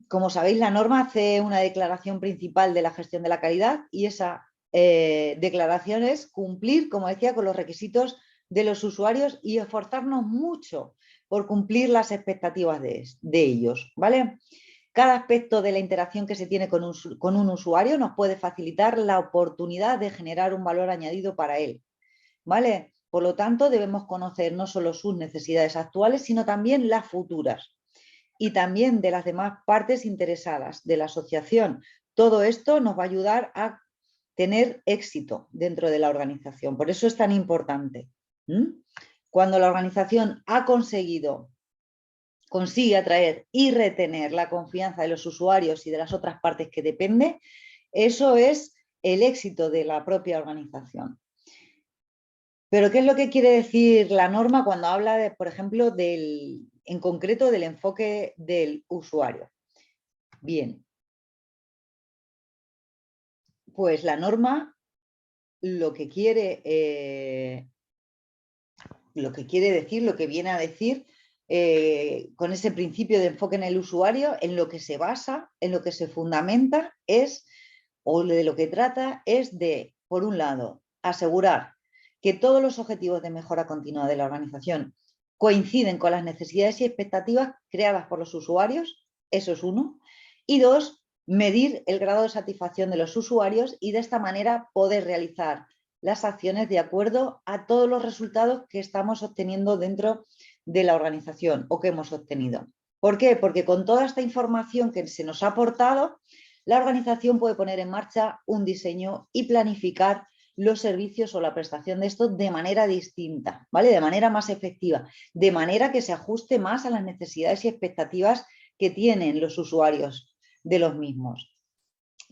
Como sabéis, la norma hace una declaración principal de la gestión de la calidad y esa declaración es cumplir, como decía, con los requisitos de los usuarios y esforzarnos mucho por cumplir las expectativas de ellos, ¿vale? Cada aspecto de la interacción que se tiene con un usuario nos puede facilitar la oportunidad de generar un valor añadido para él, ¿vale? Por lo tanto, debemos conocer no solo sus necesidades actuales, sino también las futuras y también de las demás partes interesadas de la asociación. Todo esto nos va a ayudar a tener éxito dentro de la organización. Por eso es tan importante. Cuando la organización consigue atraer y retener la confianza de los usuarios y de las otras partes que depende, eso es el éxito de la propia organización. Pero ¿qué es lo que quiere decir la norma cuando habla, de, por ejemplo, en concreto del enfoque del usuario? Bien, pues la norma lo que quiere decir, lo que viene a decir, con ese principio de enfoque en el usuario, en lo que se basa, en lo que se fundamenta es, o de lo que trata es de, por un lado, asegurar que todos los objetivos de mejora continua de la organización coinciden con las necesidades y expectativas creadas por los usuarios, eso es uno, y dos, medir el grado de satisfacción de los usuarios y de esta manera poder realizar las acciones de acuerdo a todos los resultados que estamos obteniendo dentro de la organización o que hemos obtenido. ¿Por qué? Porque con toda esta información que se nos ha aportado, la organización puede poner en marcha un diseño y planificar los servicios o la prestación de estos de manera distinta, ¿vale? De manera más efectiva, de manera que se ajuste más a las necesidades y expectativas que tienen los usuarios de los mismos.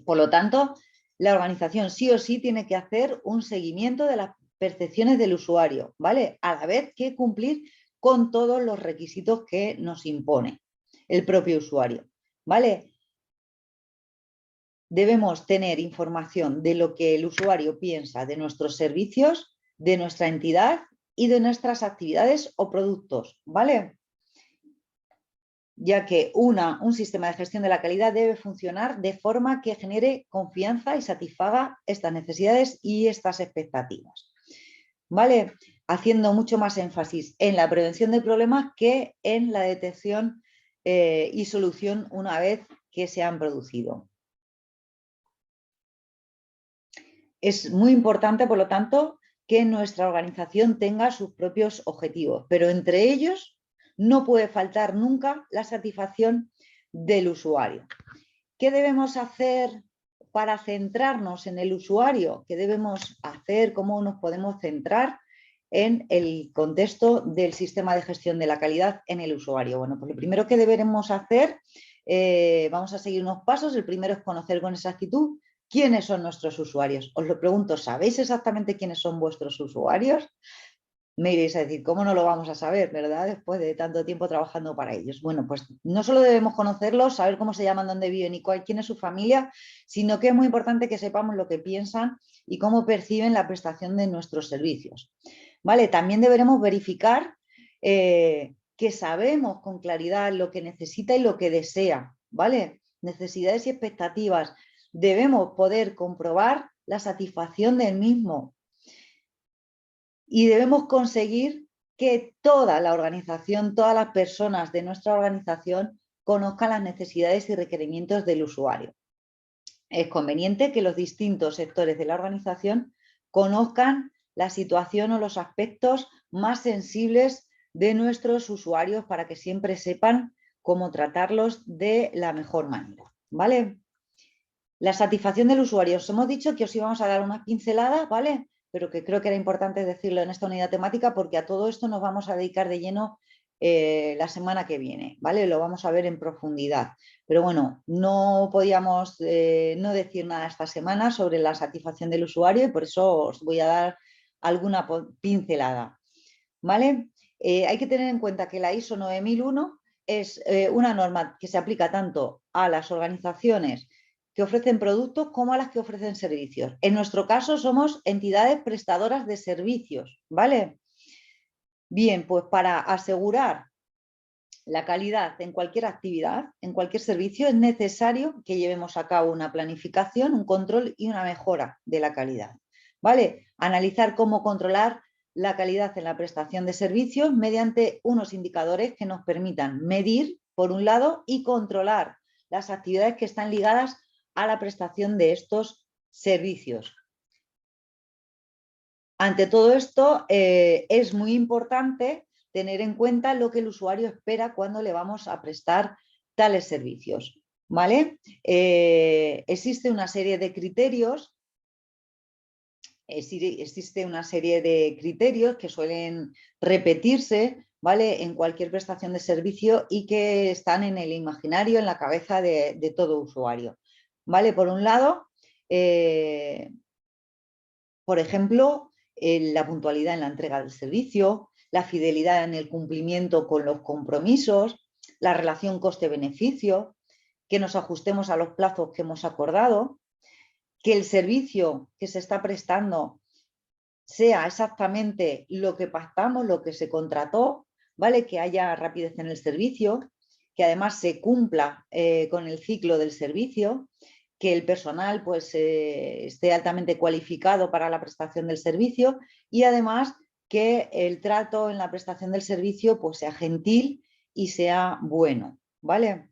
Por lo tanto, la organización sí o sí tiene que hacer un seguimiento de las percepciones del usuario, ¿vale? A la vez que cumplir con todos los requisitos que nos impone el propio usuario, ¿vale? Debemos tener información de lo que el usuario piensa de nuestros servicios, de nuestra entidad y de nuestras actividades o productos, ¿vale? ya que un sistema de gestión de la calidad debe funcionar de forma que genere confianza y satisfaga estas necesidades y estas expectativas. ¿Vale? Haciendo mucho más énfasis en la prevención de problemas que en la detección y solución una vez que se han producido. Es muy importante, por lo tanto, que nuestra organización tenga sus propios objetivos, pero entre ellos no puede faltar nunca la satisfacción del usuario. ¿Qué debemos hacer para centrarnos en el usuario? ¿Qué debemos hacer? ¿Cómo nos podemos centrar en el contexto del sistema de gestión de la calidad en el usuario? Bueno, pues lo primero que deberemos hacer, vamos a seguir unos pasos. El primero es conocer con exactitud quiénes son nuestros usuarios. Os lo pregunto, ¿sabéis exactamente quiénes son vuestros usuarios? Me iréis a decir, ¿cómo no lo vamos a saber, verdad? Después de tanto tiempo trabajando para ellos. Bueno, pues no solo debemos conocerlos, saber cómo se llaman, dónde viven y quién es su familia, sino que es muy importante que sepamos lo que piensan y cómo perciben la prestación de nuestros servicios. ¿Vale? También deberemos verificar que sabemos con claridad lo que necesita y lo que desea, ¿vale? Necesidades y expectativas. Debemos poder comprobar la satisfacción del mismo. Y debemos conseguir que toda la organización, todas las personas de nuestra organización conozcan las necesidades y requerimientos del usuario. Es conveniente que los distintos sectores de la organización conozcan la situación o los aspectos más sensibles de nuestros usuarios para que siempre sepan cómo tratarlos de la mejor manera, ¿vale? La satisfacción del usuario. Os hemos dicho que os íbamos a dar unas pinceladas, ¿vale? Pero que creo que era importante decirlo en esta unidad temática porque a todo esto nos vamos a dedicar de lleno la semana que viene, ¿vale? Lo vamos a ver en profundidad. Pero bueno, no podíamos no decir nada esta semana sobre la satisfacción del usuario y por eso os voy a dar alguna pincelada, ¿vale? Hay que tener en cuenta que la ISO 9001 es una norma que se aplica tanto a las organizaciones que ofrecen productos como a las que ofrecen servicios. En nuestro caso somos entidades prestadoras de servicios, ¿vale? Bien, pues para asegurar la calidad en cualquier actividad, en cualquier servicio, es necesario que llevemos a cabo una planificación, un control y una mejora de la calidad, ¿vale? Analizar cómo controlar la calidad en la prestación de servicios mediante unos indicadores que nos permitan medir, por un lado, y controlar las actividades que están ligadas a la prestación de estos servicios. Ante todo esto, es muy importante tener en cuenta lo que el usuario espera cuando le vamos a prestar tales servicios, ¿vale? Existe una serie de criterios, que suelen repetirse, ¿vale? En cualquier prestación de servicio y que están en el imaginario, en la cabeza de todo usuario, ¿vale? Por un lado, por ejemplo, la puntualidad en la entrega del servicio, la fidelidad en el cumplimiento con los compromisos, la relación coste-beneficio, que nos ajustemos a los plazos que hemos acordado, que el servicio que se está prestando sea exactamente lo que pactamos, lo que se contrató, ¿vale? Que haya rapidez en el servicio, que además se cumpla con el ciclo del servicio, que el personal pues, esté altamente cualificado para la prestación del servicio y además que el trato en la prestación del servicio pues, sea gentil y sea bueno, ¿vale?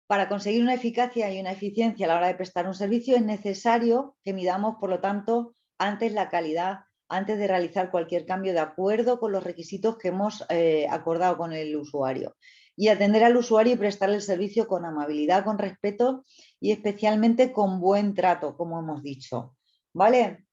Para conseguir una eficacia y una eficiencia a la hora de prestar un servicio es necesario que midamos, por lo tanto, antes la calidad, antes de realizar cualquier cambio de acuerdo con los requisitos que hemos acordado con el usuario. Y atender al usuario y prestarle el servicio con amabilidad, con respeto y especialmente con buen trato, como hemos dicho. ¿Vale?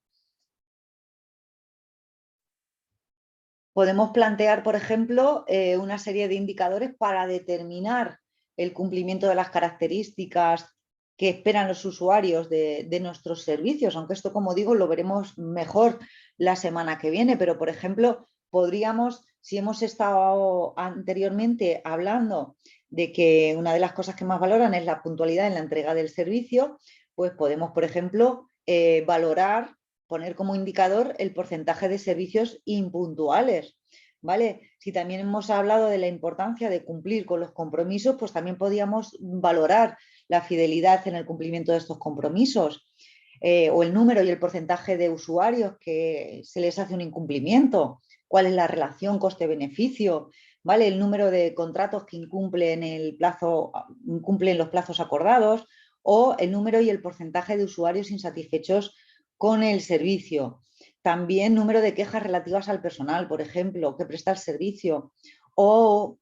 Podemos plantear, por ejemplo, una serie de indicadores para determinar el cumplimiento de las características que esperan los usuarios de nuestros servicios, aunque esto, como digo, lo veremos mejor la semana que viene, pero, por ejemplo, podríamos, si hemos estado anteriormente hablando de que una de las cosas que más valoran es la puntualidad en la entrega del servicio, pues podemos, por ejemplo, valorar, poner como indicador el porcentaje de servicios impuntuales, ¿vale? Si también hemos hablado de la importancia de cumplir con los compromisos, pues también podríamos valorar la fidelidad en el cumplimiento de estos compromisos, o el número y el porcentaje de usuarios que se les hace un incumplimiento, cuál es la relación coste-beneficio, ¿vale? El número de contratos que incumplen los plazos acordados, o el número y el porcentaje de usuarios insatisfechos con el servicio. También número de quejas relativas al personal, por ejemplo, que presta el servicio, o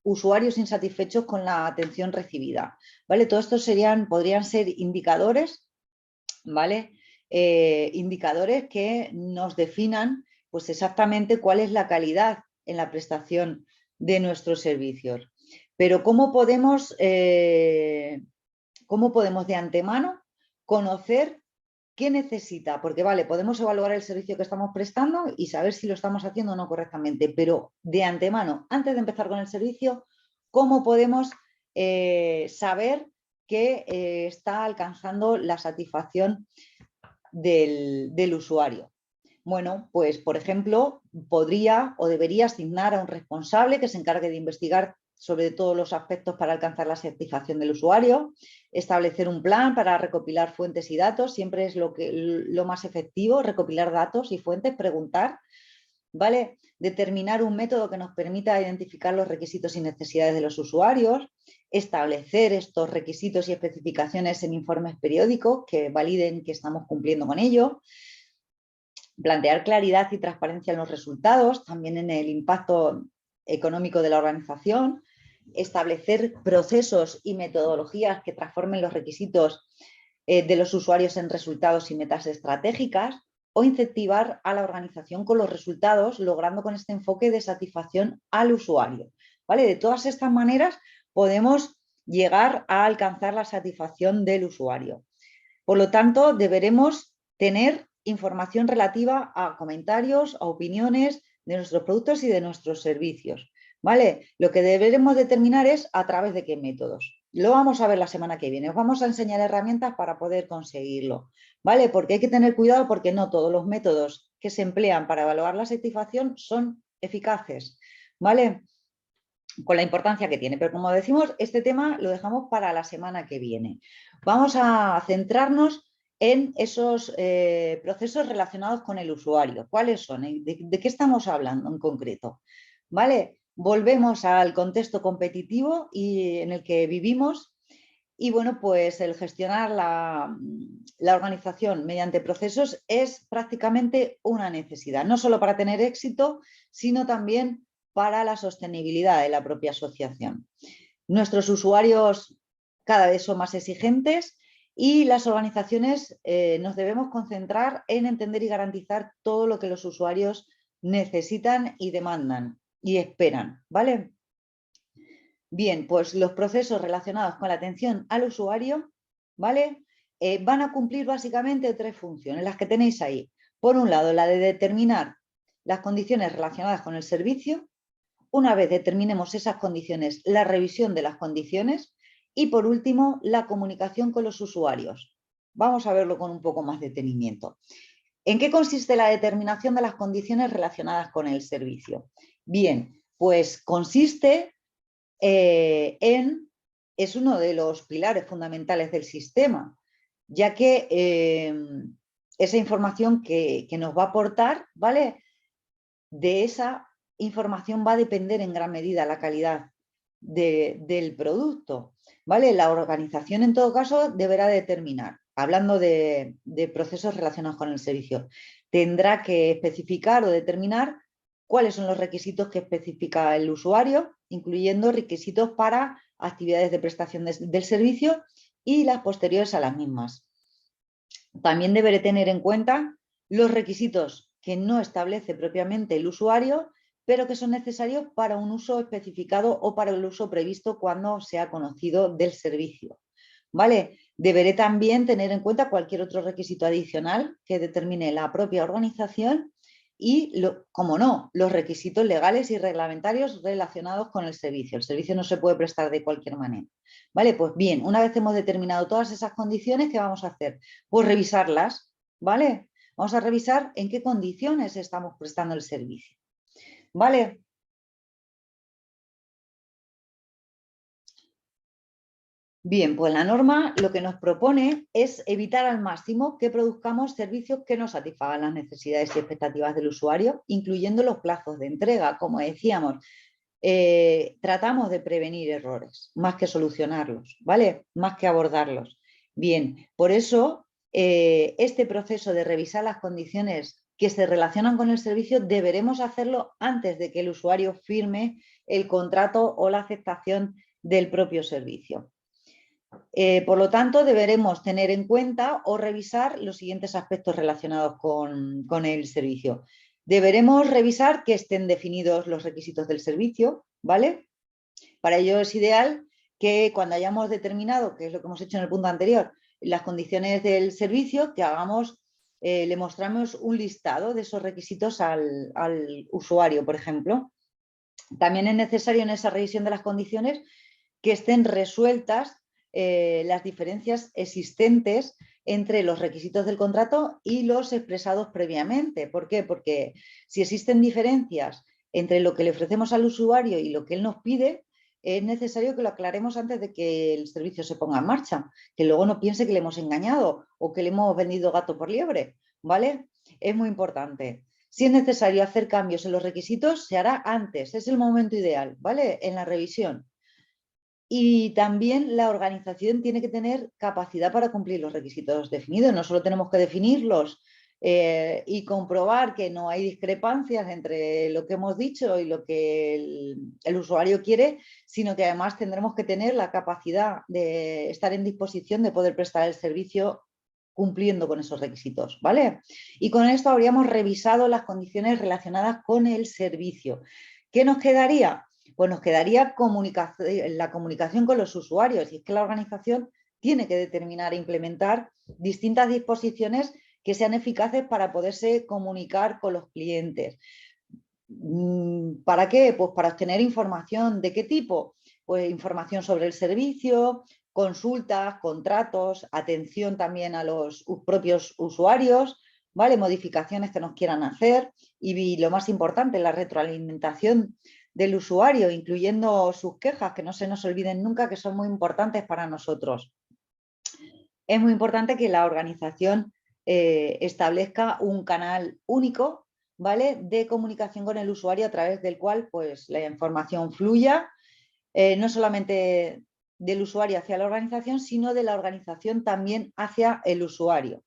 usuarios insatisfechos con la atención recibida, ¿vale? Todo esto podrían ser indicadores, ¿vale? Indicadores que nos definan pues exactamente cuál es la calidad en la prestación de nuestros servicios. Pero ¿cómo podemos de antemano conocer qué necesita? Porque vale, podemos evaluar el servicio que estamos prestando y saber si lo estamos haciendo o no correctamente, pero de antemano, antes de empezar con el servicio, ¿cómo podemos saber que está alcanzando la satisfacción del usuario? Bueno, pues por ejemplo, podría o debería asignar a un responsable que se encargue de investigar sobre todos los aspectos para alcanzar la satisfacción del usuario, establecer un plan para recopilar fuentes y datos, siempre es lo más efectivo, recopilar datos y fuentes, preguntar, ¿vale? Determinar un método que nos permita identificar los requisitos y necesidades de los usuarios, establecer estos requisitos y especificaciones en informes periódicos que validen que estamos cumpliendo con ello, plantear claridad y transparencia en los resultados, también en el impacto económico de la organización, establecer procesos y metodologías que transformen los requisitos de los usuarios en resultados y metas estratégicas, o incentivar a la organización con los resultados, logrando con este enfoque de satisfacción al usuario, ¿vale? De todas estas maneras podemos llegar a alcanzar la satisfacción del usuario. Por lo tanto, deberemos tener información relativa a comentarios, a opiniones de nuestros productos y de nuestros servicios, ¿vale? Lo que deberemos determinar es a través de qué métodos. Lo vamos a ver la semana que viene. Os vamos a enseñar herramientas para poder conseguirlo, ¿vale? Porque hay que tener cuidado porque no todos los métodos que se emplean para evaluar la satisfacción son eficaces, ¿vale? Con la importancia que tiene. Pero como decimos, este tema lo dejamos para la semana que viene. Vamos a centrarnos en esos procesos relacionados con el usuario. ¿Cuáles son? ¿De qué estamos hablando en concreto? ¿Vale? Volvemos al contexto competitivo y en el que vivimos. Y bueno, pues el gestionar la organización mediante procesos es prácticamente una necesidad, no solo para tener éxito, sino también para la sostenibilidad de la propia asociación. Nuestros usuarios cada vez son más exigentes y las organizaciones nos debemos concentrar en entender y garantizar todo lo que los usuarios necesitan y demandan y esperan, ¿vale? Bien, pues los procesos relacionados con la atención al usuario, ¿vale? Van a cumplir básicamente tres funciones, las que tenéis ahí. Por un lado, la de determinar las condiciones relacionadas con el servicio. Una vez determinemos esas condiciones, la revisión de las condiciones. Y por último, la comunicación con los usuarios. Vamos a verlo con un poco más de detenimiento. ¿En qué consiste la determinación de las condiciones relacionadas con el servicio? Bien, pues consiste es uno de los pilares fundamentales del sistema, ya que esa información que nos va a aportar, ¿vale? De esa información va a depender en gran medida la calidad del producto, ¿vale? La organización en todo caso deberá determinar, hablando de procesos relacionados con el servicio, tendrá que especificar o determinar cuáles son los requisitos que especifica el usuario, incluyendo requisitos para actividades de prestación del servicio y las posteriores a las mismas. También deberé tener en cuenta los requisitos que no establece propiamente el usuario, pero que son necesarios para un uso especificado o para el uso previsto cuando sea conocido del servicio, ¿vale? Deberé también tener en cuenta cualquier otro requisito adicional que determine la propia organización y, como no, los requisitos legales y reglamentarios relacionados con el servicio. El servicio no se puede prestar de cualquier manera. ¿Vale? Pues bien, una vez hemos determinado todas esas condiciones, ¿qué vamos a hacer? Pues revisarlas, ¿vale? Vamos a revisar en qué condiciones estamos prestando el servicio. ¿vale? Bien, pues la norma lo que nos propone es evitar al máximo que produzcamos servicios que no satisfagan las necesidades y expectativas del usuario, incluyendo los plazos de entrega. Como decíamos, tratamos de prevenir errores, más que solucionarlos, ¿vale? Más que abordarlos. Bien, por eso este proceso de revisar las condiciones que se relacionan con el servicio deberemos hacerlo antes de que el usuario firme el contrato o la aceptación del propio servicio. Por lo tanto, deberemos tener en cuenta o revisar los siguientes aspectos relacionados con el servicio. Deberemos revisar que estén definidos los requisitos del servicio, ¿vale? Para ello es ideal que cuando hayamos determinado, que es lo que hemos hecho en el punto anterior, las condiciones del servicio, que hagamos, le mostramos un listado de esos requisitos al usuario, por ejemplo. También es necesario en esa revisión de las condiciones que estén resueltas las diferencias existentes entre los requisitos del contrato y los expresados previamente. ¿Por qué? Porque si existen diferencias entre lo que le ofrecemos al usuario y lo que él nos pide, es necesario que lo aclaremos antes de que el servicio se ponga en marcha, que luego no piense que le hemos engañado o que le hemos vendido gato por liebre, ¿vale? Es muy importante. Si es necesario hacer cambios en los requisitos, se hará antes, es el momento ideal, ¿vale? En la revisión. Y también la organización tiene que tener capacidad para cumplir los requisitos definidos. No solo tenemos que definirlos y comprobar que no hay discrepancias entre lo que hemos dicho y lo que el usuario quiere, sino que además tendremos que tener la capacidad de estar en disposición de poder prestar el servicio cumpliendo con esos requisitos, ¿vale? Y con esto habríamos revisado las condiciones relacionadas con el servicio. ¿Qué nos quedaría? Pues nos quedaría la comunicación con los usuarios, y es que la organización tiene que determinar e implementar distintas disposiciones que sean eficaces para poderse comunicar con los clientes. ¿Para qué? Pues para obtener información. ¿De qué tipo? Pues información sobre el servicio, consultas, contratos, atención también a los propios usuarios, ¿vale? Modificaciones que nos quieran hacer y lo más importante, la retroalimentación del usuario, incluyendo sus quejas, que no se nos olviden nunca, que son muy importantes para nosotros. Es muy importante que la organización establezca un canal único, ¿vale?, de comunicación con el usuario a través del cual pues, la información fluya, no solamente del usuario hacia la organización, sino de la organización también hacia el usuario,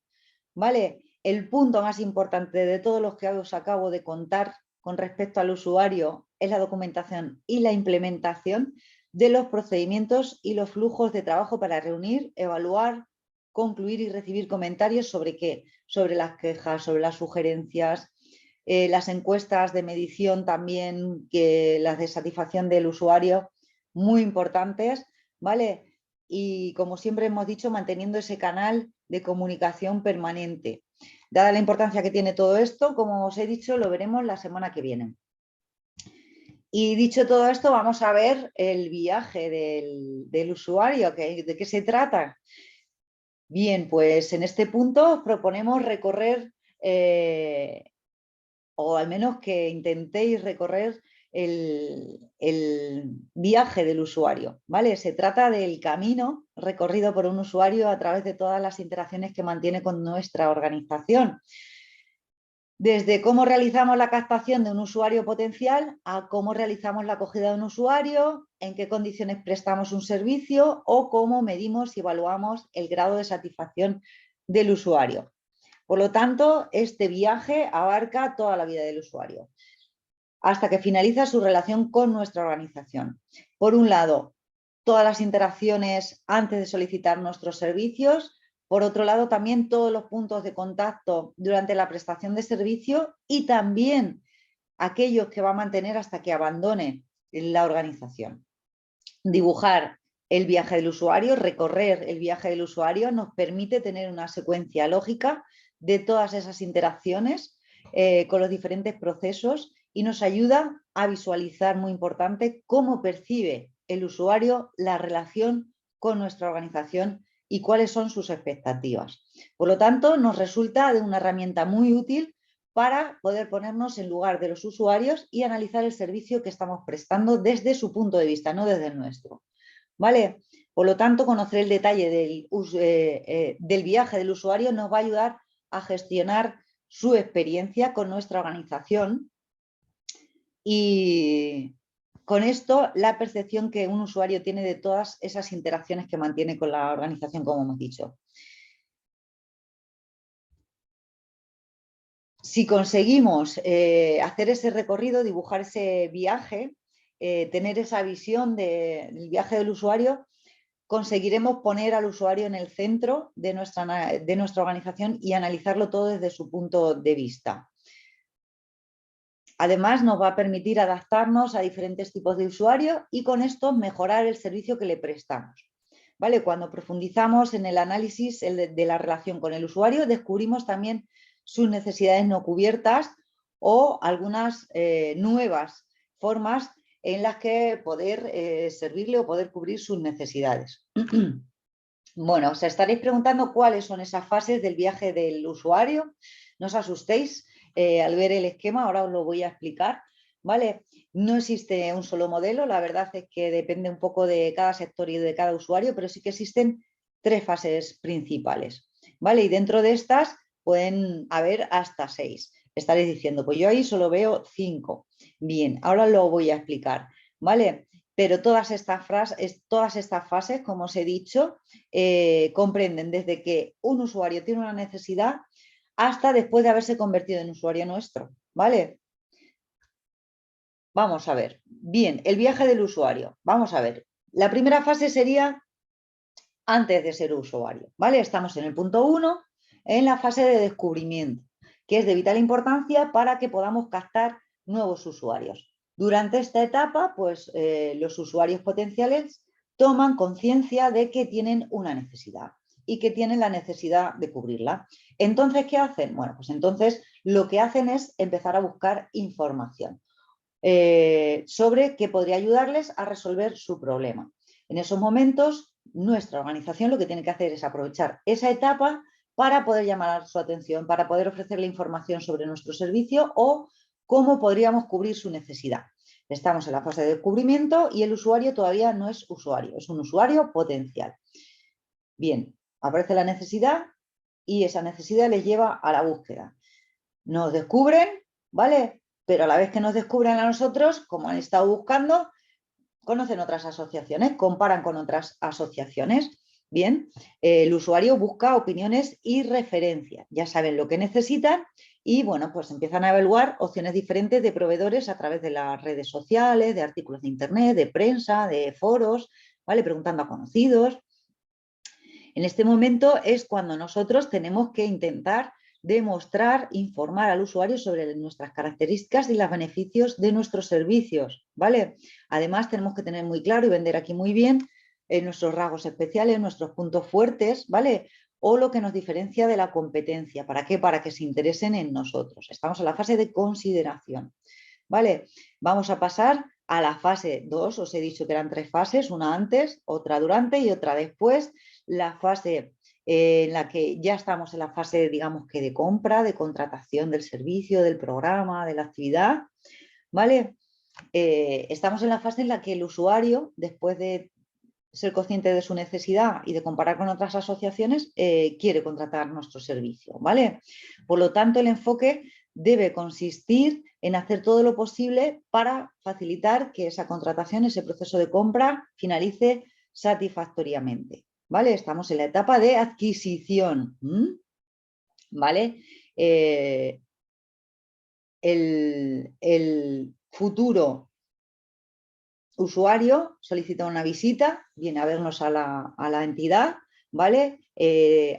¿vale? El punto más importante de todos los que os acabo de contar con respecto al usuario es la documentación y la implementación de los procedimientos y los flujos de trabajo para reunir, evaluar, concluir y recibir comentarios sobre qué, sobre las quejas, sobre las sugerencias, las encuestas de medición también, que las de satisfacción del usuario, muy importantes, ¿vale? Y como siempre hemos dicho, manteniendo ese canal de comunicación permanente. Dada la importancia que tiene todo esto, como os he dicho, lo veremos la semana que viene. Y dicho todo esto, vamos a ver el viaje del usuario, ¿de qué se trata? Bien, pues en este punto os proponemos recorrer, o al menos que intentéis recorrer el viaje del usuario, ¿vale? Se trata del camino recorrido por un usuario a través de todas las interacciones que mantiene con nuestra organización. Desde cómo realizamos la captación de un usuario potencial a cómo realizamos la acogida de un usuario, en qué condiciones prestamos un servicio o cómo medimos y evaluamos el grado de satisfacción del usuario. Por lo tanto, este viaje abarca toda la vida del usuario, hasta que finaliza su relación con nuestra organización. Por un lado, todas las interacciones antes de solicitar nuestros servicios. Por otro lado, también todos los puntos de contacto durante la prestación de servicio y también aquellos que va a mantener hasta que abandone la organización. Dibujar el viaje del usuario, recorrer el viaje del usuario, nos permite tener una secuencia lógica de todas esas interacciones con los diferentes procesos y nos ayuda a visualizar, muy importante, cómo percibe el usuario la relación con nuestra organización y cuáles son sus expectativas. Por lo tanto, nos resulta de una herramienta muy útil para poder ponernos en lugar de los usuarios y analizar el servicio que estamos prestando desde su punto de vista, no desde el nuestro. ¿Vale? Por lo tanto, conocer el detalle del viaje del usuario nos va a ayudar a gestionar su experiencia con nuestra organización y con esto la percepción que un usuario tiene de todas esas interacciones que mantiene con la organización, como hemos dicho. Si conseguimos hacer ese recorrido, dibujar ese viaje, tener esa visión del viaje del usuario, conseguiremos poner al usuario en el centro de nuestra organización y analizarlo todo desde su punto de vista. Además, nos va a permitir adaptarnos a diferentes tipos de usuarios y con esto mejorar el servicio que le prestamos. ¿Vale? Cuando profundizamos en el análisis de la relación con el usuario, descubrimos también sus necesidades no cubiertas o algunas nuevas formas en las que poder servirle o poder cubrir sus necesidades. Bueno, os estaréis preguntando cuáles son esas fases del viaje del usuario. No os asustéis al ver el esquema, ahora os lo voy a explicar. ¿Vale? No existe un solo modelo, la verdad es que depende un poco de cada sector y de cada usuario, pero sí que existen 3 fases principales. ¿Vale? Y dentro de estas pueden haber hasta 6. Estaréis diciendo, pues yo ahí solo veo 5. Bien, ahora lo voy a explicar. ¿Vale? Pero todas estas fases, como os he dicho, comprenden desde que un usuario tiene una necesidad hasta después de haberse convertido en usuario nuestro, ¿vale? Vamos a ver. Bien, el viaje del usuario. Vamos a ver. La primera fase sería antes de ser usuario, ¿vale? Estamos en el punto 1, en la fase de descubrimiento, que es de vital importancia para que podamos captar nuevos usuarios. Durante esta etapa, pues los usuarios potenciales toman conciencia de que tienen una necesidad y que tienen la necesidad de cubrirla. Entonces, ¿qué hacen? Bueno, pues entonces lo que hacen es empezar a buscar información sobre qué podría ayudarles a resolver su problema. En esos momentos, nuestra organización lo que tiene que hacer es aprovechar esa etapa para poder llamar su atención, para poder ofrecerle información sobre nuestro servicio o cómo podríamos cubrir su necesidad. Estamos en la fase de descubrimiento y el usuario todavía no es usuario, es un usuario potencial. Bien, aparece la necesidad y esa necesidad les lleva a la búsqueda. Nos descubren, ¿vale? Pero a la vez que nos descubren a nosotros, como han estado buscando, conocen otras asociaciones, comparan con otras asociaciones. Bien, el usuario busca opiniones y referencias, ya saben lo que necesitan y bueno, pues empiezan a evaluar opciones diferentes de proveedores a través de las redes sociales, de artículos de internet, de prensa, de foros, ¿vale? Preguntando a conocidos. En este momento es cuando nosotros tenemos que intentar demostrar, informar al usuario sobre nuestras características y los beneficios de nuestros servicios, ¿vale? Además, tenemos que tener muy claro y vender aquí muy bien nuestros rasgos especiales, nuestros puntos fuertes, ¿vale? O lo que nos diferencia de la competencia. ¿Para qué? Para que se interesen en nosotros. Estamos en la fase de consideración, ¿vale? Vamos a pasar a la fase 2. Os he dicho que eran 3 fases, una antes, otra durante y otra después. La fase en la que ya estamos en la fase, digamos que de compra, de contratación del servicio, del programa, de la actividad, ¿vale? Estamos en la fase en la que el usuario, después de ser consciente de su necesidad y de comparar con otras asociaciones, quiere contratar nuestro servicio, ¿vale? Por lo tanto, el enfoque debe consistir en hacer todo lo posible para facilitar que esa contratación, ese proceso de compra, finalice satisfactoriamente, ¿vale? Estamos en la etapa de adquisición, ¿vale? El futuro usuario solicita una visita, viene a vernos a la entidad, ¿vale?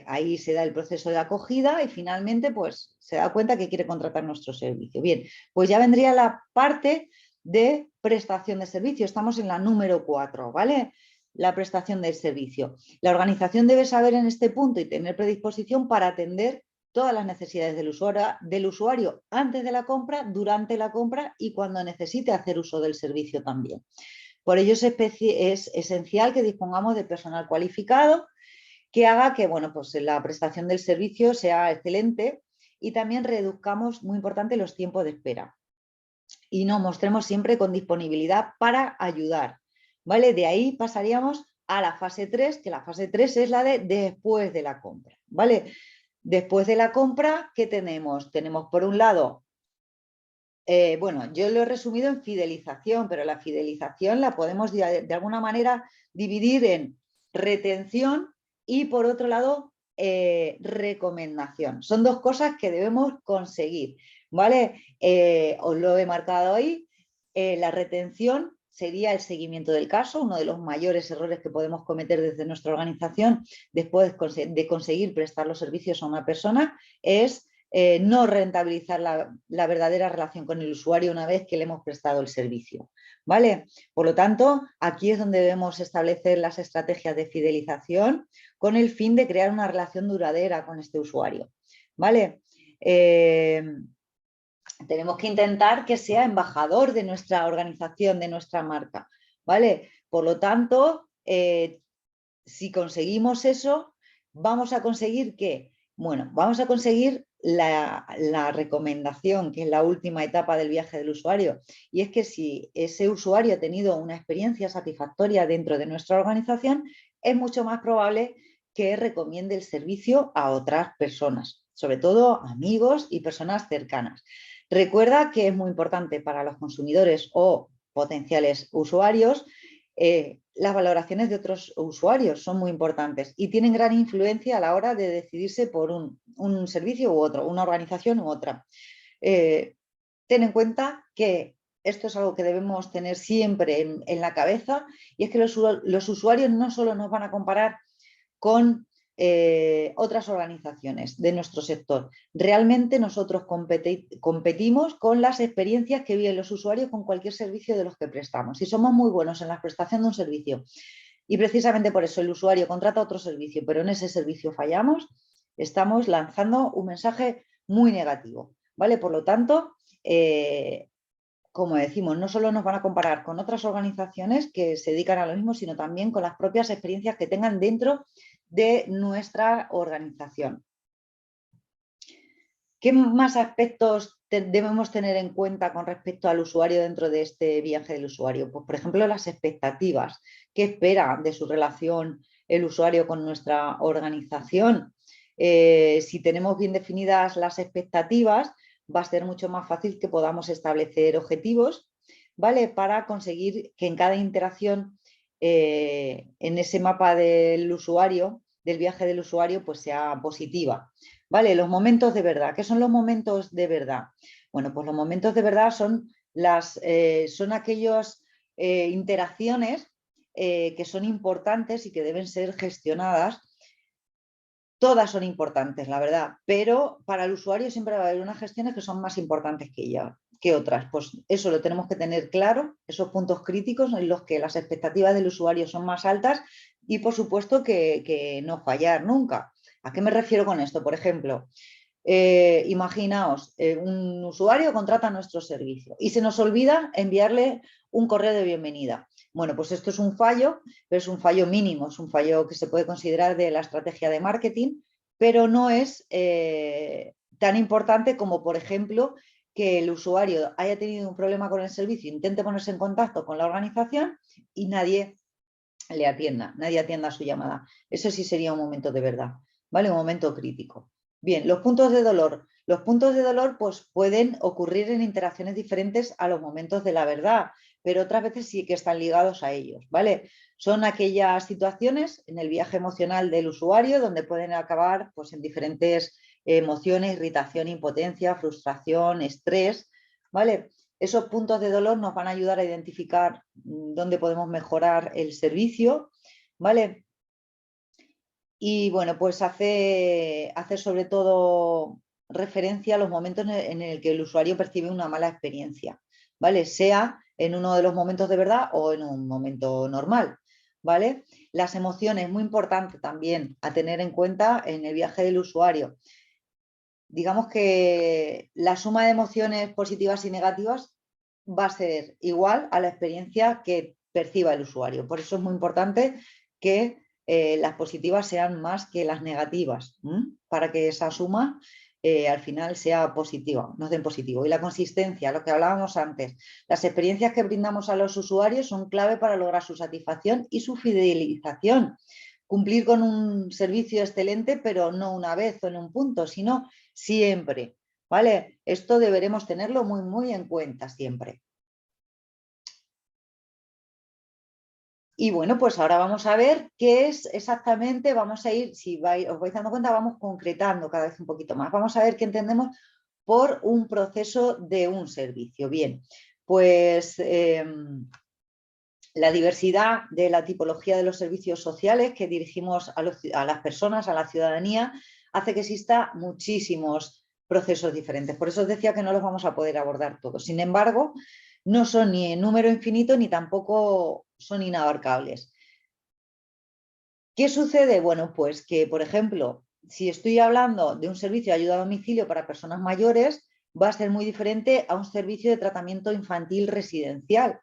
Ahí se da el proceso de acogida y finalmente pues se da cuenta que quiere contratar nuestro servicio. Bien, pues ya vendría la parte de prestación de servicio. Estamos en la número 4, ¿vale? La prestación del servicio. La organización debe saber en este punto y tener predisposición para atender todas las necesidades del usuario antes de la compra, durante la compra y cuando necesite hacer uso del servicio también. Por ello es esencial que dispongamos de personal cualificado que haga que bueno, pues la prestación del servicio sea excelente y también reduzcamos, muy importante, los tiempos de espera. Y nos mostremos siempre con disponibilidad para ayudar, ¿vale? De ahí pasaríamos a la fase 3, que la fase 3 es la de después de la compra, ¿vale? Después de la compra, ¿qué tenemos? Tenemos por un lado, bueno, yo lo he resumido en fidelización, pero la fidelización la podemos de alguna manera dividir en retención y por otro lado recomendación. Son dos cosas que debemos conseguir, ¿vale? Os lo he marcado ahí. La retención sería el seguimiento del caso, uno de los mayores errores que podemos cometer desde nuestra organización después de conseguir prestar los servicios a una persona es no rentabilizar la verdadera relación con el usuario una vez que le hemos prestado el servicio, ¿vale? Por lo tanto, aquí es donde debemos establecer las estrategias de fidelización con el fin de crear una relación duradera con este usuario, ¿vale? Tenemos que intentar que sea embajador de nuestra organización, de nuestra marca, ¿vale? Por lo tanto, si conseguimos eso, vamos a conseguir que, bueno, vamos a conseguir la recomendación, que es la última etapa del viaje del usuario, y es que si ese usuario ha tenido una experiencia satisfactoria dentro de nuestra organización, es mucho más probable que recomiende el servicio a otras personas, sobre todo amigos y personas cercanas. Recuerda que es muy importante para los consumidores o potenciales usuarios las valoraciones de otros usuarios son muy importantes y tienen gran influencia a la hora de decidirse por un servicio u otro, una organización u otra. Ten en cuenta que esto es algo que debemos tener siempre en la cabeza y es que los usuarios no solo nos van a comparar con otras organizaciones de nuestro sector. Realmente nosotros competimos con las experiencias que viven los usuarios con cualquier servicio de los que prestamos. Si somos muy buenos en la prestación de un servicio y precisamente por eso el usuario contrata otro servicio, pero en ese servicio fallamos, estamos lanzando un mensaje muy negativo, ¿vale? Por lo tanto, como decimos, no solo nos van a comparar con otras organizaciones que se dedican a lo mismo, sino también con las propias experiencias que tengan dentro de nuestra organización. ¿Qué más aspectos debemos tener en cuenta con respecto al usuario dentro de este viaje del usuario? Pues, por ejemplo, las expectativas. ¿Qué espera de su relación el usuario con nuestra organización? Si tenemos bien definidas las expectativas, va a ser mucho más fácil que podamos establecer objetivos, ¿vale? Para conseguir que en cada interacción, en ese mapa del usuario, del viaje del usuario, pues sea positiva. ¿Vale? Los momentos de verdad. ¿Qué son los momentos de verdad? Bueno, pues los momentos de verdad son aquellas interacciones que son importantes y que deben ser gestionadas. Todas son importantes, la verdad, pero para el usuario siempre va a haber unas gestiones que son más importantes que otras. Pues eso lo tenemos que tener claro, esos puntos críticos en los que las expectativas del usuario son más altas y por supuesto que no fallar nunca. ¿A qué me refiero con esto? Por ejemplo, imaginaos, un usuario contrata nuestro servicio y se nos olvida enviarle un correo de bienvenida. Bueno, pues esto es un fallo, pero es un fallo mínimo, es un fallo que se puede considerar de la estrategia de marketing, pero no es tan importante como, por ejemplo, que el usuario haya tenido un problema con el servicio, intente ponerse en contacto con la organización y nadie le atienda, nadie atienda su llamada. Eso sí sería un momento de verdad, ¿vale? Un momento crítico. Bien, los puntos de dolor. Los puntos de dolor pues, pueden ocurrir en interacciones diferentes a los momentos de la verdad, pero otras veces sí que están ligados a ellos, ¿vale? Son aquellas situaciones en el viaje emocional del usuario donde pueden acabar pues, en diferentes emociones, irritación, impotencia, frustración, estrés, ¿vale? Esos puntos de dolor nos van a ayudar a identificar dónde podemos mejorar el servicio, ¿vale? Y bueno, pues hace sobre todo referencia a los momentos en el que el usuario percibe una mala experiencia, ¿vale? Sea en uno de los momentos de verdad o en un momento normal, ¿vale? Las emociones, muy importante también a tener en cuenta en el viaje del usuario. Digamos que la suma de emociones positivas y negativas va a ser igual a la experiencia que perciba el usuario. Por eso es muy importante que las positivas sean más que las negativas, para que esa suma al final sea positivo, nos den positivo. Y la consistencia, lo que hablábamos antes, las experiencias que brindamos a los usuarios son clave para lograr su satisfacción y su fidelización. Cumplir con un servicio excelente, pero no una vez o en un punto, sino siempre, ¿vale? Esto deberemos tenerlo muy, muy en cuenta siempre. Y bueno, pues ahora vamos a ver qué es exactamente, vamos a ir, si os vais dando cuenta, vamos concretando cada vez un poquito más. Vamos a ver qué entendemos por un proceso de un servicio. Bien, pues la diversidad de la tipología de los servicios sociales que dirigimos a las personas, a la ciudadanía, hace que exista muchísimos procesos diferentes. Por eso os decía que no los vamos a poder abordar todos. Sin embargo, no son ni en número infinito ni tampoco son inabarcables. ¿Qué sucede? Bueno, pues que, por ejemplo, si estoy hablando de un servicio de ayuda a domicilio para personas mayores, va a ser muy diferente a un servicio de tratamiento infantil residencial.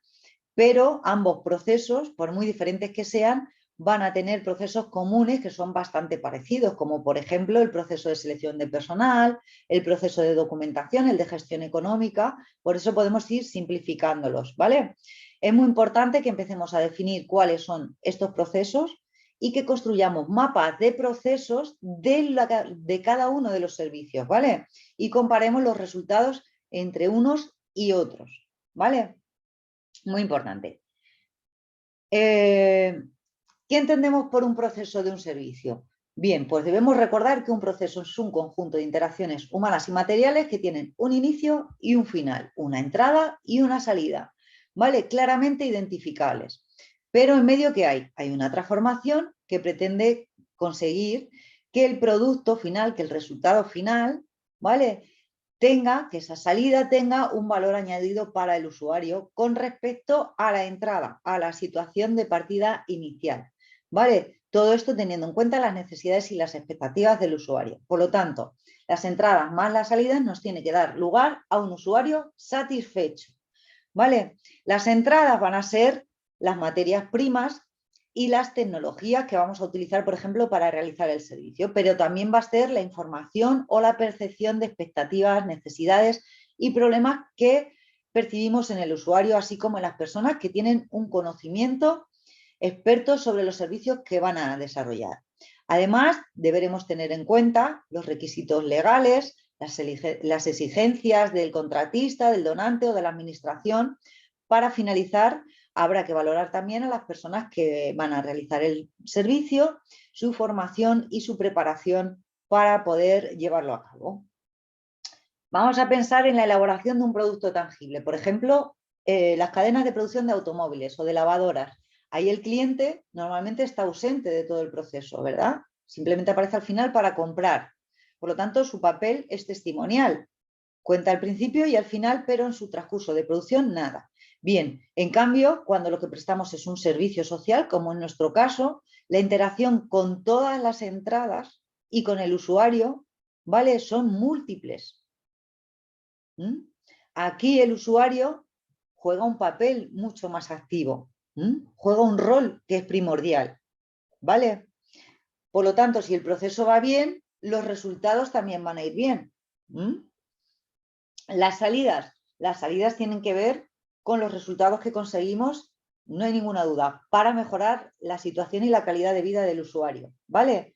Pero ambos procesos, por muy diferentes que sean, van a tener procesos comunes que son bastante parecidos, como por ejemplo el proceso de selección de personal, el proceso de documentación, el de gestión económica. Por eso podemos ir simplificándolos, ¿vale? Es muy importante que empecemos a definir cuáles son estos procesos y que construyamos mapas de procesos de cada uno de los servicios, ¿vale? Y comparemos los resultados entre unos y otros, ¿vale? Muy importante. ¿Qué entendemos por un proceso de un servicio? Bien, pues debemos recordar que un proceso es un conjunto de interacciones humanas y materiales que tienen un inicio y un final, una entrada y una salida, ¿vale? Claramente identificables. Pero en medio, ¿qué hay? Hay una transformación que pretende conseguir que el producto final, que el resultado final, ¿vale? Que esa salida tenga un valor añadido para el usuario con respecto a la entrada, a la situación de partida inicial. ¿Vale? Todo esto teniendo en cuenta las necesidades y las expectativas del usuario. Por lo tanto, las entradas más las salidas nos tiene que dar lugar a un usuario satisfecho. ¿Vale? Las entradas van a ser las materias primas y las tecnologías que vamos a utilizar, por ejemplo, para realizar el servicio, pero también va a ser la información o la percepción de expectativas, necesidades y problemas que percibimos en el usuario, así como en las personas que tienen un conocimiento experto sobre los servicios que van a desarrollar. Además, deberemos tener en cuenta los requisitos legales, las exigencias del contratista, del donante o de la administración. Para finalizar, habrá que valorar también a las personas que van a realizar el servicio, su formación y su preparación para poder llevarlo a cabo. Vamos a pensar en la elaboración de un producto tangible. Por ejemplo, las cadenas de producción de automóviles o de lavadoras. Ahí el cliente normalmente está ausente de todo el proceso, ¿verdad? Simplemente aparece al final para comprar. Por lo tanto, su papel es testimonial. Cuenta al principio y al final, pero en su transcurso de producción nada. Bien, en cambio, cuando lo que prestamos es un servicio social, como en nuestro caso, la interacción con todas las entradas y con el usuario, ¿vale? Son múltiples. Aquí el usuario juega un papel mucho más activo, juega un rol que es primordial, ¿vale? Por lo tanto, si el proceso va bien, los resultados también van a ir bien. Las salidas tienen que ver con los resultados que conseguimos, no hay ninguna duda, para mejorar la situación y la calidad de vida del usuario, ¿vale?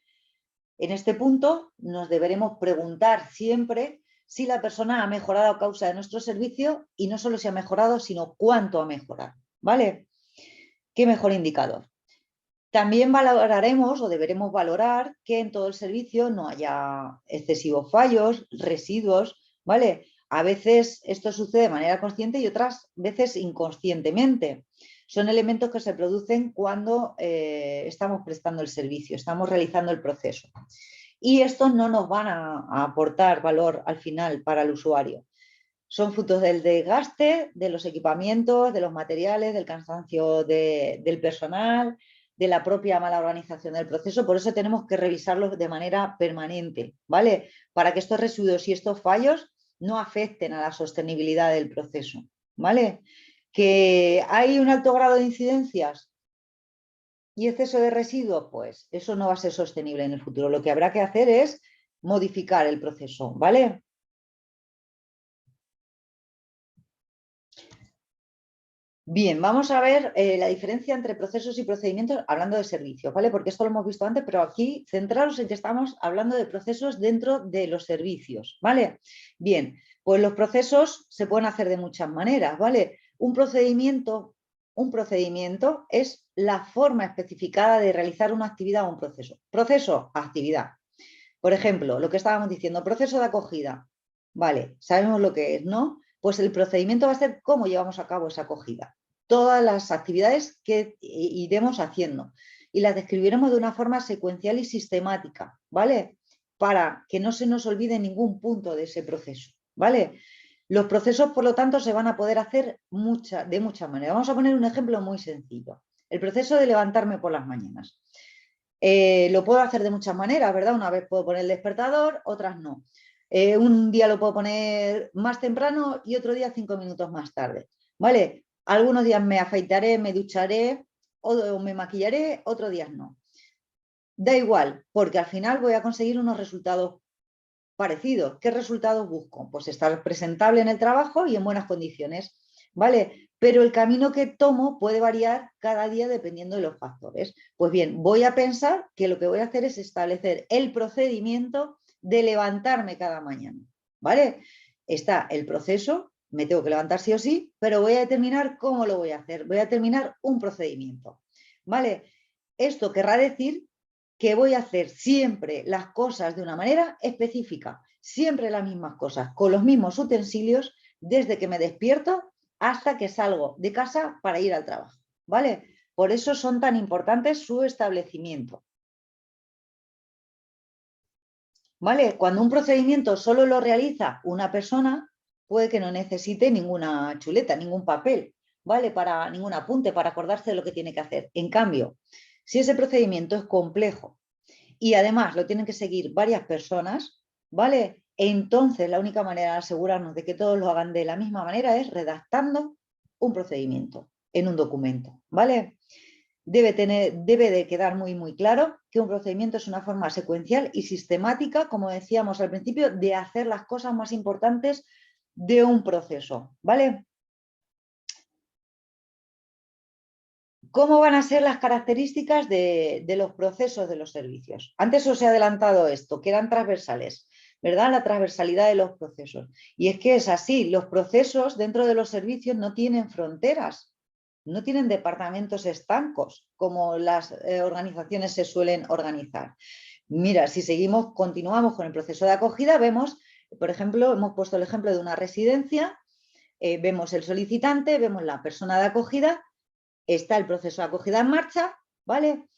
En este punto nos deberemos preguntar siempre si la persona ha mejorado a causa de nuestro servicio y no solo si ha mejorado, sino cuánto ha mejorado, ¿vale? ¿Qué mejor indicador? También valoraremos o deberemos valorar que en todo el servicio no haya excesivos fallos, residuos, ¿vale? A veces esto sucede de manera consciente y otras veces inconscientemente. Son elementos que se producen cuando estamos prestando el servicio, estamos realizando el proceso. Y estos no nos van a aportar valor al final para el usuario. Son frutos del desgaste, de los equipamientos, de los materiales, del cansancio del personal, de la propia mala organización del proceso. Por eso tenemos que revisarlos de manera permanente, ¿vale? Para que estos residuos y estos fallos no afecten a la sostenibilidad del proceso, ¿vale? Que hay un alto grado de incidencias y exceso de residuos, pues eso no va a ser sostenible en el futuro. Lo que habrá que hacer es modificar el proceso, ¿vale? Bien, vamos a ver la diferencia entre procesos y procedimientos hablando de servicios, ¿vale? Porque esto lo hemos visto antes, pero aquí centraros en que estamos hablando de procesos dentro de los servicios, ¿vale? Bien, pues los procesos se pueden hacer de muchas maneras, ¿vale? Un procedimiento es la forma especificada de realizar una actividad o un proceso. Proceso, actividad. Por ejemplo, lo que estábamos diciendo, proceso de acogida. Vale, sabemos lo que es, ¿no? Pues el procedimiento va a ser cómo llevamos a cabo esa acogida. Todas las actividades que iremos haciendo y las describiremos de una forma secuencial y sistemática, ¿vale? Para que no se nos olvide ningún punto de ese proceso, ¿vale? Los procesos, por lo tanto, se van a poder hacer de muchas maneras. Vamos a poner un ejemplo muy sencillo. El proceso de levantarme por las mañanas. Lo puedo hacer de muchas maneras, ¿verdad? Una vez puedo poner el despertador, otras no. Un día lo puedo poner más temprano y otro día 5 minutos más tarde, ¿vale? Algunos días me afeitaré, me ducharé o me maquillaré, otros días no. Da igual, porque al final voy a conseguir unos resultados parecidos. ¿Qué resultados busco? Pues estar presentable en el trabajo y en buenas condiciones, ¿vale? Pero el camino que tomo puede variar cada día dependiendo de los factores. Pues bien, voy a pensar que lo que voy a hacer es establecer el procedimiento de levantarme cada mañana, ¿vale? Está el proceso, me tengo que levantar sí o sí, pero voy a determinar cómo lo voy a hacer. Voy a determinar un procedimiento, ¿vale? Esto querrá decir que voy a hacer siempre las cosas de una manera específica, siempre las mismas cosas, con los mismos utensilios, desde que me despierto hasta que salgo de casa para ir al trabajo, ¿vale? Por eso son tan importantes su establecimiento, ¿vale? Cuando un procedimiento solo lo realiza una persona, puede que no necesite ninguna chuleta, ningún papel, ¿vale? Para ningún apunte, para acordarse de lo que tiene que hacer. En cambio, si ese procedimiento es complejo y además lo tienen que seguir varias personas, ¿vale? Entonces la única manera de asegurarnos de que todos lo hagan de la misma manera es redactando un procedimiento en un documento, ¿vale? Debe de quedar muy claro que un procedimiento es una forma secuencial y sistemática, como decíamos al principio, de hacer las cosas más importantes de un proceso, ¿vale? ¿Cómo van a ser las características de los procesos de los servicios? Antes os he adelantado esto, que eran transversales, ¿verdad? La transversalidad de los procesos. Y es que es así, los procesos dentro de los servicios no tienen fronteras, no tienen departamentos estancos como las organizaciones se suelen organizar. Mira, si continuamos con el proceso de acogida, vemos, por ejemplo, hemos puesto el ejemplo de una residencia, vemos el solicitante, vemos la persona de acogida. Está el proceso de acogida en marcha, ¿vale?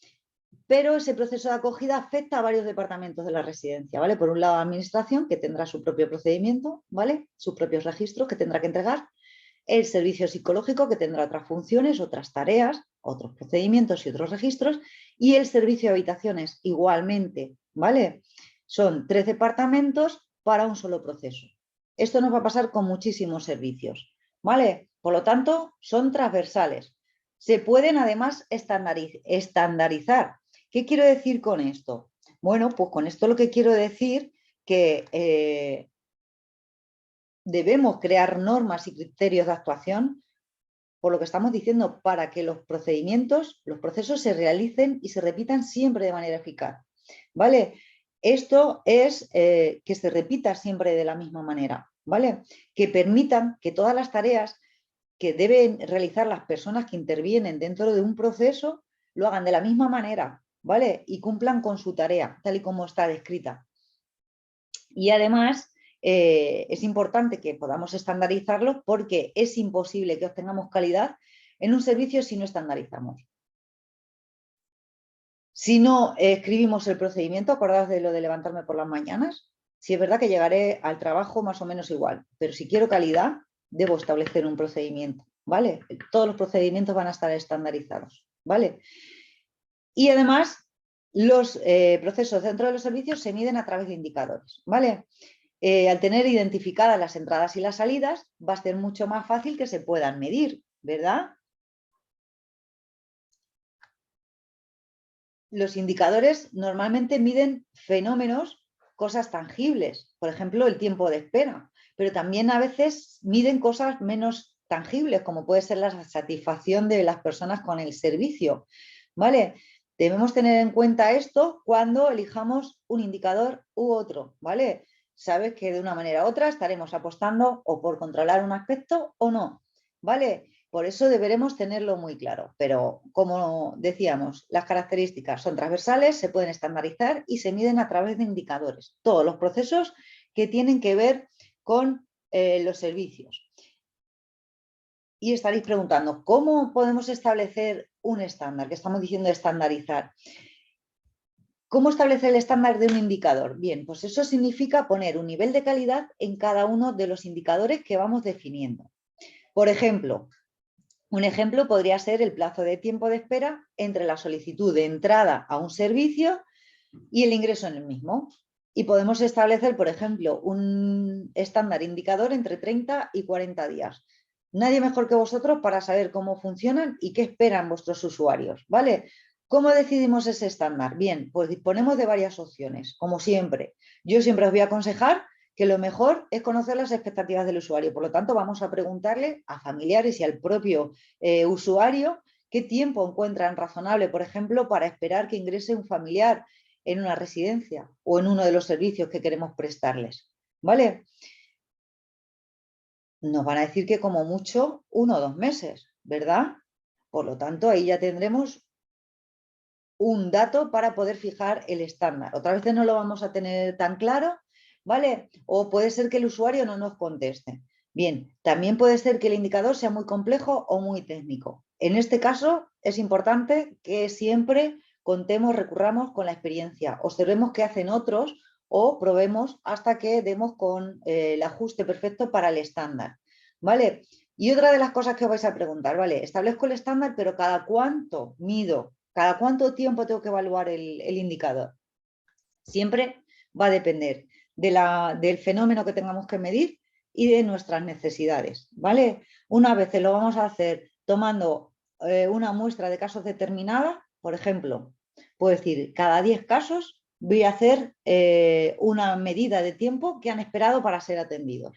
Pero ese proceso de acogida afecta a varios departamentos de la residencia, ¿vale? Por un lado, la administración, que tendrá su propio procedimiento, ¿vale? Sus propios registros que tendrá que entregar. El servicio psicológico, que tendrá otras funciones, otras tareas, otros procedimientos y otros registros. Y el servicio de habitaciones, igualmente, ¿vale? Son 3 departamentos para un solo proceso. Esto nos va a pasar con muchísimos servicios, ¿vale? Por lo tanto, son transversales. Se pueden además estandarizar. ¿Qué quiero decir con esto? Bueno, pues con esto lo que quiero decir que debemos crear normas y criterios de actuación, por lo que estamos diciendo, para que los procedimientos, los procesos se realicen y se repitan siempre de manera eficaz, ¿vale? Esto es que se repita siempre de la misma manera, ¿vale? Que permitan que todas las tareas que deben realizar las personas que intervienen dentro de un proceso lo hagan de la misma manera, ¿vale? Y cumplan con su tarea, tal y como está descrita. Y además es importante que podamos estandarizarlo porque es imposible que obtengamos calidad en un servicio si no estandarizamos. Si no escribimos el procedimiento, acordaos de lo de levantarme por las mañanas, si es verdad que llegaré al trabajo más o menos igual, pero si quiero calidad, debo establecer un procedimiento, ¿vale? Todos los procedimientos van a estar estandarizados, ¿vale? Y además, los procesos dentro de los servicios se miden a través de indicadores, ¿vale? Al tener identificadas las entradas y las salidas, va a ser mucho más fácil que se puedan medir, ¿verdad? Los indicadores normalmente miden fenómenos cosas tangibles, por ejemplo, el tiempo de espera, pero también a veces miden cosas menos tangibles, como puede ser la satisfacción de las personas con el servicio, ¿vale? Debemos tener en cuenta esto cuando elijamos un indicador u otro, ¿vale? Sabes que de una manera u otra estaremos apostando o por controlar un aspecto o no, ¿vale? Por eso deberemos tenerlo muy claro, pero como decíamos, las características son transversales, se pueden estandarizar y se miden a través de indicadores. Todos los procesos que tienen que ver con los servicios. Y estaréis preguntando, ¿cómo podemos establecer un estándar? ¿Qué estamos diciendo de estandarizar? ¿Cómo establecer el estándar de un indicador? Bien, pues eso significa poner un nivel de calidad en cada uno de los indicadores que vamos definiendo. Por ejemplo, un ejemplo podría ser el plazo de tiempo de espera entre la solicitud de entrada a un servicio y el ingreso en el mismo. Y podemos establecer, por ejemplo, un estándar indicador entre 30 y 40 días. Nadie mejor que vosotros para saber cómo funcionan y qué esperan vuestros usuarios, ¿vale? ¿Cómo decidimos ese estándar? Bien, pues disponemos de varias opciones, como siempre. Yo siempre os voy a aconsejar que lo mejor es conocer las expectativas del usuario. Por lo tanto, vamos a preguntarle a familiares y al propio usuario qué tiempo encuentran razonable, por ejemplo, para esperar que ingrese un familiar en una residencia o en uno de los servicios que queremos prestarles, ¿vale? Nos van a decir que como mucho 1 o 2 meses, ¿verdad? Por lo tanto, ahí ya tendremos un dato para poder fijar el estándar. Otras veces no lo vamos a tener tan claro, ¿vale? O puede ser que el usuario no nos conteste. Bien, también puede ser que el indicador sea muy complejo o muy técnico. En este caso es importante que siempre contemos, recurramos con la experiencia, observemos qué hacen otros o probemos hasta que demos con el ajuste perfecto para el estándar, ¿vale? Y otra de las cosas que os vais a preguntar, ¿vale? Establezco el estándar, pero ¿cada cuánto mido? ¿Cada cuánto tiempo tengo que evaluar el indicador? Siempre va a depender del fenómeno que tengamos que medir y de nuestras necesidades, ¿vale? Una vez lo vamos a hacer tomando una muestra de casos determinada, por ejemplo, puedo decir, cada 10 casos voy a hacer una medida de tiempo que han esperado para ser atendidos.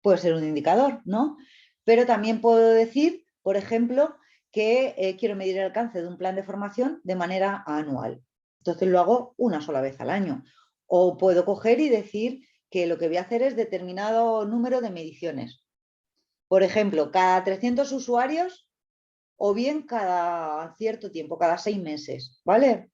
Puede ser un indicador, ¿no? Pero también puedo decir, por ejemplo, que quiero medir el alcance de un plan de formación de manera anual. Entonces lo hago una sola vez al año. O puedo coger y decir que lo que voy a hacer es determinado número de mediciones. Por ejemplo, cada 300 usuarios o bien cada cierto tiempo, cada 6 meses, ¿vale?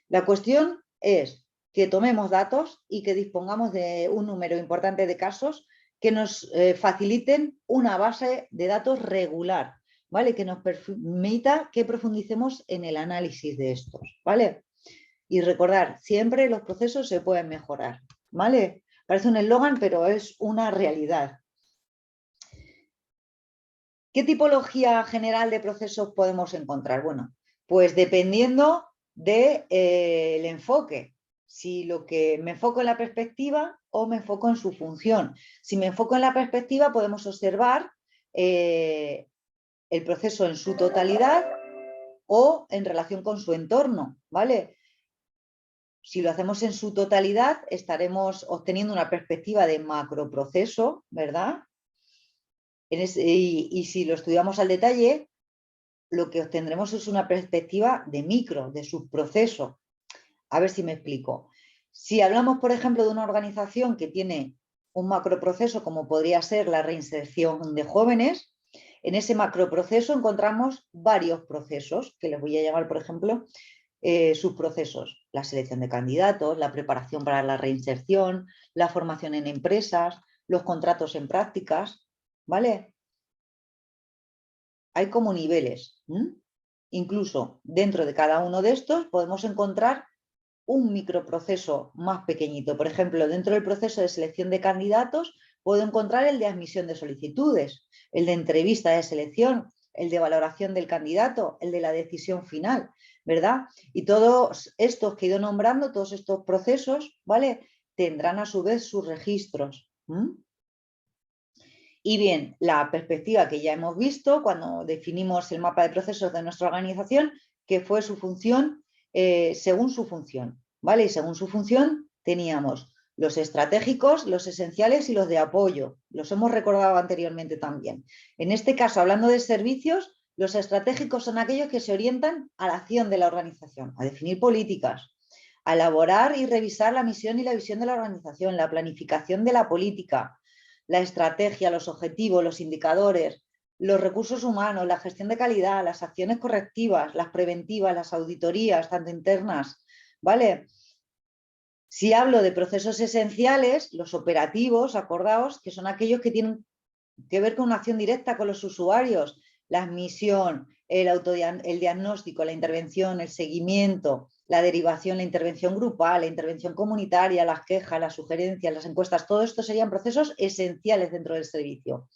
La cuestión es que tomemos datos y que dispongamos de un número importante de casos que nos faciliten una base de datos regular, ¿vale? Que nos permita que profundicemos en el análisis de estos, ¿vale? Y recordar, siempre los procesos se pueden mejorar, ¿vale? Parece un eslogan, pero es una realidad. ¿Qué tipología general de procesos podemos encontrar? Bueno, pues dependiendo del enfoque. Si lo que me enfoco en la perspectiva o me enfoco en su función. Si me enfoco en la perspectiva, podemos observar el proceso en su totalidad o en relación con su entorno, ¿vale? Si lo hacemos en su totalidad, estaremos obteniendo una perspectiva de macroproceso, ¿verdad? Y si lo estudiamos al detalle, lo que obtendremos es una perspectiva de micro, de subproceso. A ver si me explico. Si hablamos, por ejemplo, de una organización que tiene un macroproceso como podría ser la reinserción de jóvenes, en ese macroproceso encontramos varios procesos, que les voy a llamar, por ejemplo, subprocesos. La selección de candidatos, la preparación para la reinserción, la formación en empresas, los contratos en prácticas, ¿vale? Hay como niveles. Incluso dentro de cada uno de estos podemos encontrar un microproceso más pequeñito. Por ejemplo, dentro del proceso de selección de candidatos puedo encontrar el de admisión de solicitudes, el de entrevista de selección, el de valoración del candidato, el de la decisión final, ¿verdad? Y todos estos que he ido nombrando, todos estos procesos, ¿vale? Tendrán a su vez sus registros. Y bien, la perspectiva que ya hemos visto cuando definimos el mapa de procesos de nuestra organización, que fue su función según su función, ¿vale? Y según su función teníamos los estratégicos, los esenciales y los de apoyo. Los hemos recordado anteriormente también. En este caso, hablando de servicios, los estratégicos son aquellos que se orientan a la acción de la organización, a definir políticas, a elaborar y revisar la misión y la visión de la organización, la planificación de la política, la estrategia, los objetivos, los indicadores, los recursos humanos, la gestión de calidad, las acciones correctivas, las preventivas, las auditorías, tanto internas, ¿vale? Si hablo de procesos esenciales, los operativos, acordaos, que son aquellos que tienen que ver con una acción directa con los usuarios, la admisión, el diagnóstico, la intervención, el seguimiento, la derivación, la intervención grupal, la intervención comunitaria, las quejas, las sugerencias, las encuestas, todo esto serían procesos esenciales dentro del servicio.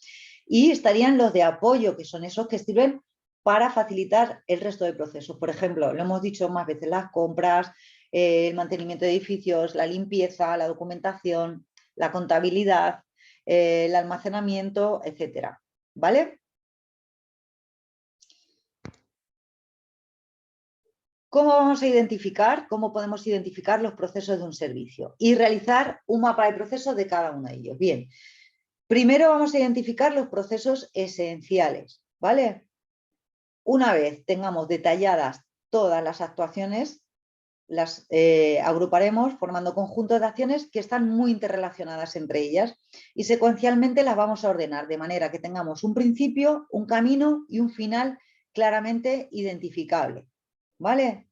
Y estarían los de apoyo, que son esos que sirven para facilitar el resto de procesos. Por ejemplo, lo hemos dicho más veces, las compras, el mantenimiento de edificios, la limpieza, la documentación, la contabilidad, el almacenamiento, etcétera. ¿Vale? ¿Cómo vamos a identificar? ¿Cómo podemos identificar los procesos de un servicio? Y realizar un mapa de procesos de cada uno de ellos. Bien, primero vamos a identificar los procesos esenciales, ¿vale? Una vez tengamos detalladas todas las actuaciones, las agruparemos formando conjuntos de acciones que están muy interrelacionadas entre ellas y secuencialmente las vamos a ordenar de manera que tengamos un principio, un camino y un final claramente identificable. ¿Vale?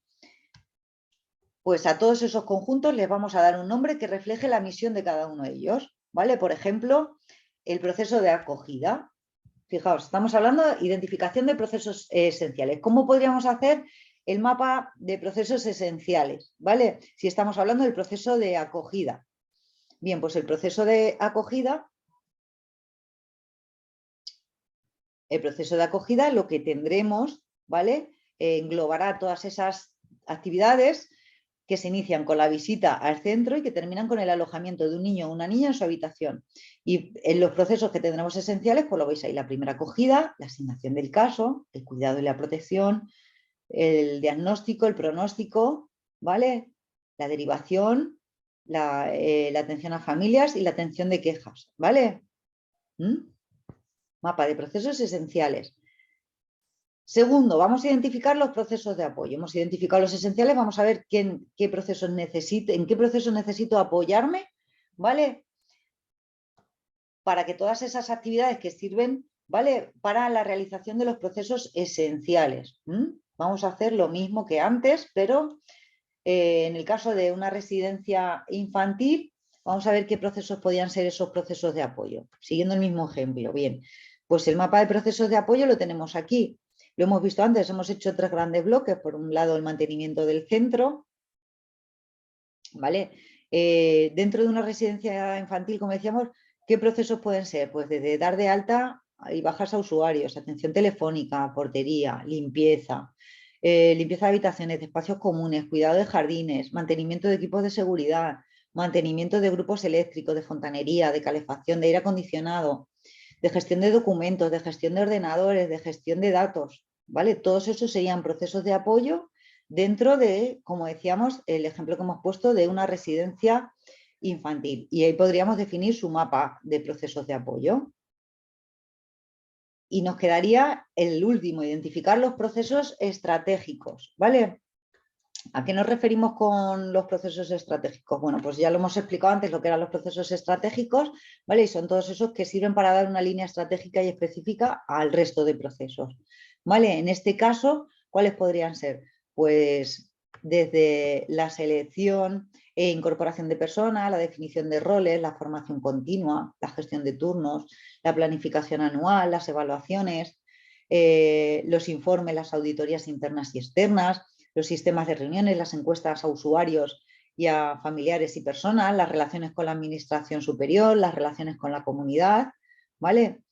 Pues a todos esos conjuntos les vamos a dar un nombre que refleje la misión de cada uno de ellos. ¿Vale? Por ejemplo, el proceso de acogida. Fijaos, estamos hablando de identificación de procesos esenciales. ¿Cómo podríamos hacer el mapa de procesos esenciales? ¿Vale? Si estamos hablando del proceso de acogida. Bien, pues el proceso de acogida, lo que tendremos, ¿vale? Englobará todas esas actividades que se inician con la visita al centro y que terminan con el alojamiento de un niño o una niña en su habitación. Y en los procesos que tendremos esenciales, pues lo veis ahí, la primera acogida, la asignación del caso, el cuidado y la protección, el diagnóstico, el pronóstico, ¿vale? La derivación, la atención a familias y la atención de quejas, ¿vale? Mapa de procesos esenciales. Segundo, vamos a identificar los procesos de apoyo. Hemos identificado los esenciales, vamos a ver en qué procesos necesito apoyarme, ¿vale? Para que todas esas actividades que sirven, ¿vale? Para la realización de los procesos esenciales. Vamos a hacer lo mismo que antes, pero en el caso de una residencia infantil, vamos a ver qué procesos podían ser esos procesos de apoyo. Siguiendo el mismo ejemplo. Bien, pues el mapa de procesos de apoyo lo tenemos aquí. Lo hemos visto antes, hemos hecho 3 grandes bloques. Por un lado, el mantenimiento del centro, ¿vale? Dentro de una residencia infantil, como decíamos, ¿qué procesos pueden ser? Pues desde dar de alta y bajas a usuarios, atención telefónica, portería, limpieza, limpieza de habitaciones, de espacios comunes, cuidado de jardines, mantenimiento de equipos de seguridad, mantenimiento de grupos eléctricos, de fontanería, de calefacción, de aire acondicionado, de gestión de documentos, de gestión de ordenadores, de gestión de datos, ¿vale? Todos esos serían procesos de apoyo dentro de, como decíamos, el ejemplo que hemos puesto de una residencia infantil. Y ahí podríamos definir su mapa de procesos de apoyo. Y nos quedaría el último, identificar los procesos estratégicos, ¿vale? ¿A qué nos referimos con los procesos estratégicos? Bueno, pues ya lo hemos explicado antes lo que eran los procesos estratégicos, ¿vale? Y son todos esos que sirven para dar una línea estratégica y específica al resto de procesos, ¿vale? En este caso, ¿cuáles podrían ser? Pues desde la selección e incorporación de personas, la definición de roles, la formación continua, la gestión de turnos, la planificación anual, las evaluaciones, los informes, las auditorías internas y externas, los sistemas de reuniones, las encuestas a usuarios y a familiares y personas, las relaciones con la administración superior, las relaciones con la comunidad, ¿vale?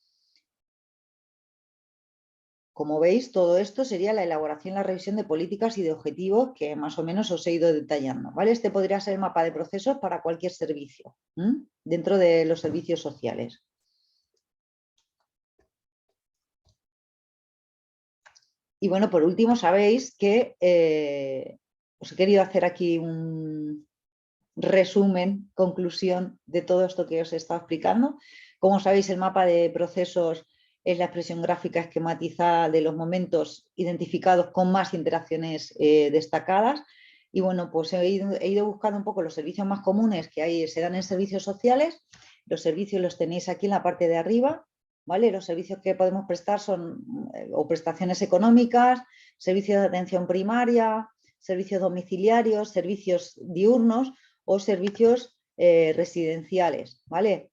Como veis, todo esto sería la elaboración y la revisión de políticas y de objetivos que más o menos os he ido detallando, ¿vale? Este podría ser el mapa de procesos para cualquier servicio, dentro de los servicios sociales. Y bueno, por último, sabéis que os he querido hacer aquí un resumen, conclusión de todo esto que os he estado explicando. Como sabéis, el mapa de procesos es la expresión gráfica esquematizada de los momentos identificados con más interacciones destacadas. Y bueno, pues he ido buscando un poco los servicios más comunes que se dan en servicios sociales. Los servicios los tenéis aquí en la parte de arriba, ¿vale? Los servicios que podemos prestar son o prestaciones económicas, servicios de atención primaria, servicios domiciliarios, servicios diurnos o servicios residenciales, ¿vale?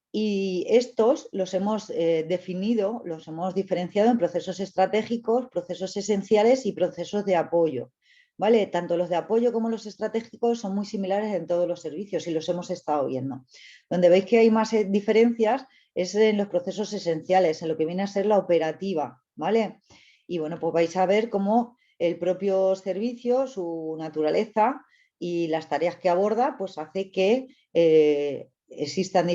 Y estos los hemos definido, los hemos diferenciado en procesos estratégicos, procesos esenciales y procesos de apoyo, ¿vale? Tanto los de apoyo como los estratégicos son muy similares en todos los servicios y los hemos estado viendo. Donde veis que hay más diferencias es en los procesos esenciales, en lo que viene a ser la operativa, ¿vale? Y bueno, pues vais a ver cómo el propio servicio, su naturaleza y las tareas que aborda, pues hace que existan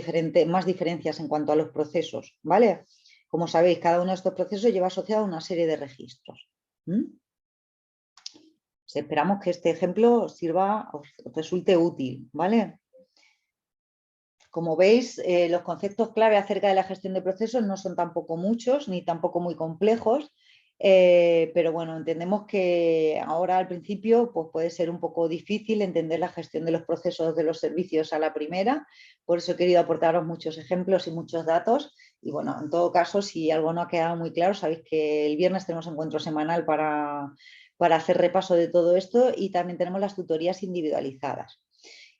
más diferencias en cuanto a los procesos, ¿vale? Como sabéis, cada uno de estos procesos lleva asociado una serie de registros. Esperamos que este ejemplo os resulte útil, ¿vale? Como veis, los conceptos clave acerca de la gestión de procesos no son tampoco muchos ni tampoco muy complejos, pero bueno, entendemos que ahora al principio pues puede ser un poco difícil entender la gestión de los procesos de los servicios a la primera, por eso he querido aportaros muchos ejemplos y muchos datos y bueno, en todo caso, si algo no ha quedado muy claro, sabéis que el viernes tenemos encuentro semanal para hacer repaso de todo esto y también tenemos las tutorías individualizadas.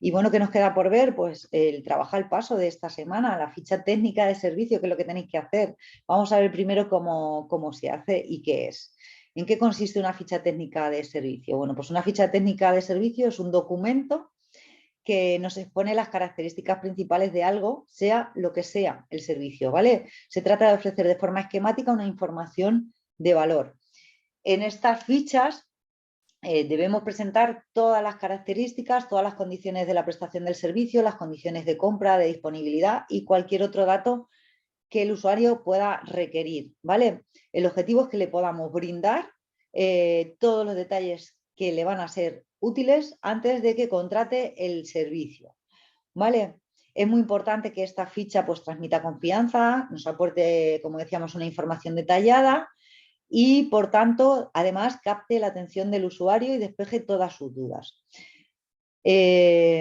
Y bueno, ¿qué nos queda por ver? Pues el trabajo al paso de esta semana, la ficha técnica de servicio, que es lo que tenéis que hacer. Vamos a ver primero cómo se hace y qué es. ¿En qué consiste una ficha técnica de servicio? Bueno, pues una ficha técnica de servicio es un documento que nos expone las características principales de algo, sea lo que sea el servicio, ¿vale? Se trata de ofrecer de forma esquemática una información de valor. En estas fichas debemos presentar todas las características, todas las condiciones de la prestación del servicio, las condiciones de compra, de disponibilidad y cualquier otro dato que el usuario pueda requerir, ¿vale? El objetivo es que le podamos brindar todos los detalles que le van a ser útiles antes de que contrate el servicio, ¿vale? Es muy importante que esta ficha pues transmita confianza, nos aporte, como decíamos, una información detallada y, por tanto, además capte la atención del usuario y despeje todas sus dudas. ¿De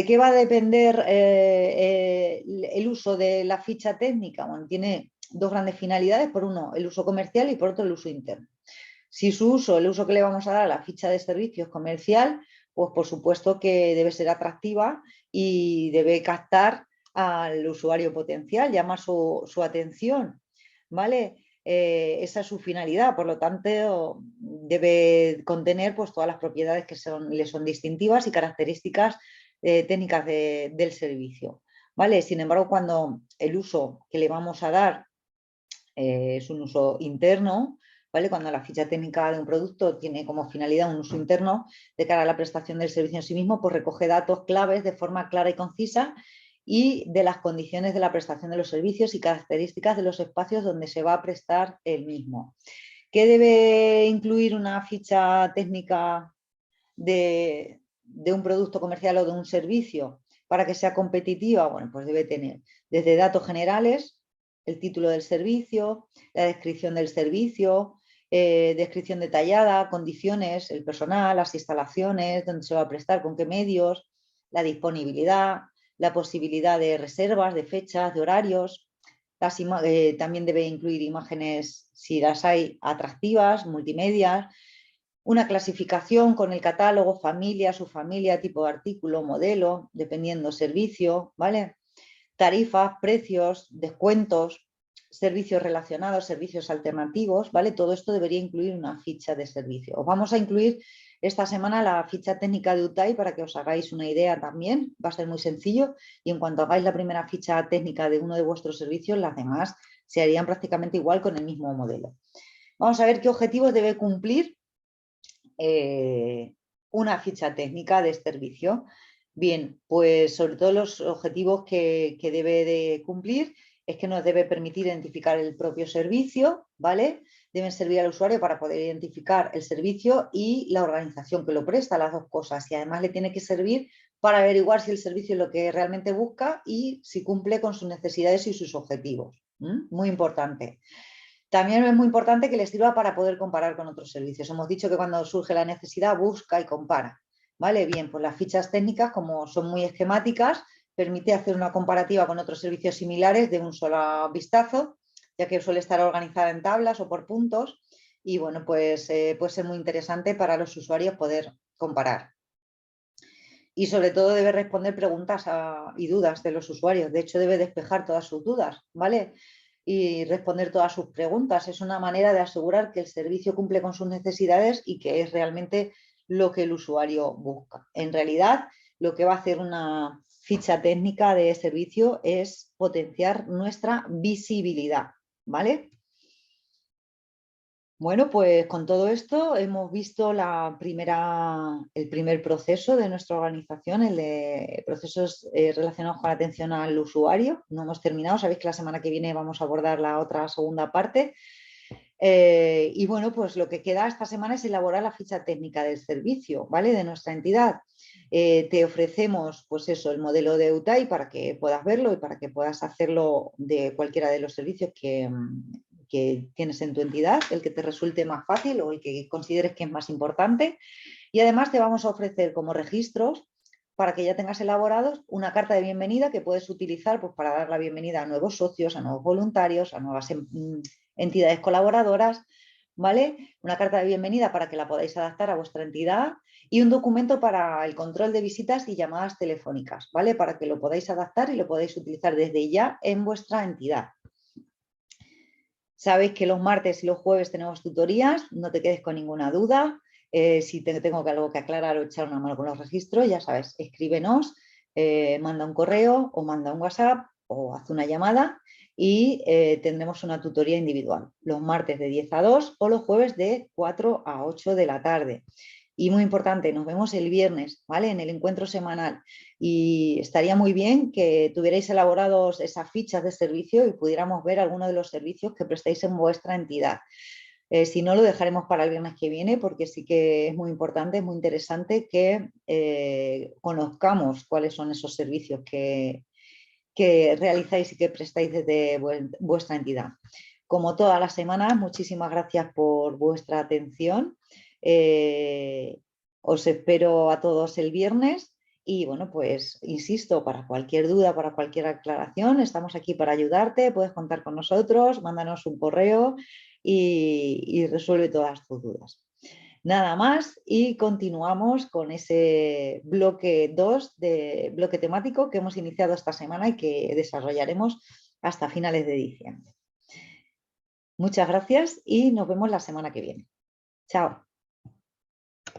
qué va a depender el uso de la ficha técnica? Bueno, tiene dos grandes finalidades, por uno el uso comercial y por otro el uso interno. Si el uso que le vamos a dar a la ficha de servicios comercial, pues por supuesto que debe ser atractiva y debe captar al usuario potencial, llamar su atención, ¿vale? Esa es su finalidad, por lo tanto debe contener pues, todas las propiedades que le son distintivas y características técnicas del servicio, ¿vale? Sin embargo, cuando el uso que le vamos a dar es un uso interno, ¿vale? Cuando la ficha técnica de un producto tiene como finalidad un uso interno de cara a la prestación del servicio en sí mismo, pues recoge datos claves de forma clara y concisa y de las condiciones de la prestación de los servicios y características de los espacios donde se va a prestar el mismo. ¿Qué debe incluir una ficha técnica de un producto comercial o de un servicio para que sea competitiva? Bueno, pues debe tener desde datos generales, el título del servicio, la descripción del servicio, descripción detallada, condiciones, el personal, las instalaciones, dónde se va a prestar, con qué medios, la disponibilidad, la posibilidad de reservas, de fechas, de horarios. También debe incluir imágenes, si las hay, atractivas, multimedia, una clasificación con el catálogo, familia, subfamilia, tipo de artículo, modelo, dependiendo servicio, ¿vale? Tarifas, precios, descuentos, servicios relacionados, servicios alternativos, ¿vale? Todo esto debería incluir una ficha de servicio. Os vamos a incluir esta semana la ficha técnica de UTAI para que os hagáis una idea también, va a ser muy sencillo y en cuanto hagáis la primera ficha técnica de uno de vuestros servicios, las demás se harían prácticamente igual con el mismo modelo. Vamos a ver qué objetivos debe cumplir una ficha técnica de servicio. Bien, pues sobre todo los objetivos que debe de cumplir es que nos debe permitir identificar el propio servicio, ¿vale? deben servir al usuario para poder identificar el servicio y la organización que lo presta, las dos cosas. Y además le tiene que servir para averiguar si el servicio es lo que realmente busca y si cumple con sus necesidades y sus objetivos. Muy importante. También es muy importante que les sirva para poder comparar con otros servicios. Hemos dicho que cuando surge la necesidad busca y compara. ¿Vale? Bien, pues las fichas técnicas, como son muy esquemáticas, permite hacer una comparativa con otros servicios similares de un solo vistazo, ya que suele estar organizada en tablas o por puntos. Y bueno, pues puede ser muy interesante para los usuarios poder comparar. Y sobre todo debe responder preguntas y dudas de los usuarios. De hecho, debe despejar todas sus dudas, ¿vale? Y responder todas sus preguntas. Es una manera de asegurar que el servicio cumple con sus necesidades y que es realmente lo que el usuario busca. En realidad, lo que va a hacer una ficha técnica de servicio es potenciar nuestra visibilidad, ¿vale? Bueno, pues con todo esto hemos visto el primer proceso de nuestra organización, el de procesos relacionados con la atención al usuario. No hemos terminado, sabéis que la semana que viene vamos a abordar la otra segunda parte. Y bueno, pues lo que queda esta semana es elaborar la ficha técnica del servicio, ¿vale? De nuestra entidad. Te ofrecemos, pues eso, el modelo de UTAI para que puedas verlo y para que puedas hacerlo de cualquiera de los servicios que tienes en tu entidad, el que te resulte más fácil o el que consideres que es más importante. Y además te vamos a ofrecer como registros para que ya tengas elaborados una carta de bienvenida que puedes utilizar pues, para dar la bienvenida a nuevos socios, a nuevos voluntarios, a nuevas entidades colaboradoras, ¿vale? Una carta de bienvenida para que la podáis adaptar a vuestra entidad y un documento para el control de visitas y llamadas telefónicas, ¿vale? Para que lo podáis adaptar y lo podáis utilizar desde ya en vuestra entidad. Sabéis que los martes y los jueves tenemos tutorías, no te quedes con ninguna duda. Si tengo algo que aclarar o echar una mano con los registros, ya sabes, escríbenos, manda un correo o manda un WhatsApp o haz una llamada y tendremos una tutoría individual. Los martes de 10 a 2 o los jueves de 4 a 8 de la tarde. Y muy importante, nos vemos el viernes, ¿vale? En el encuentro semanal. Y estaría muy bien que tuvierais elaborados esas fichas de servicio y pudiéramos ver algunos de los servicios que prestáis en vuestra entidad. Si no, lo dejaremos para el viernes que viene porque sí que es muy importante, es muy interesante que conozcamos cuáles son esos servicios que realizáis y que prestáis desde vuestra entidad. Como todas las semanas, muchísimas gracias por vuestra atención. Os espero a todos el viernes y bueno, pues insisto, para cualquier duda, para cualquier aclaración, estamos aquí para ayudarte, puedes contar con nosotros, mándanos un correo y resuelve todas tus dudas. Nada más y continuamos con ese bloque 2 de bloque temático que hemos iniciado esta semana y que desarrollaremos hasta finales de diciembre. Muchas gracias y nos vemos la semana que viene. Chao.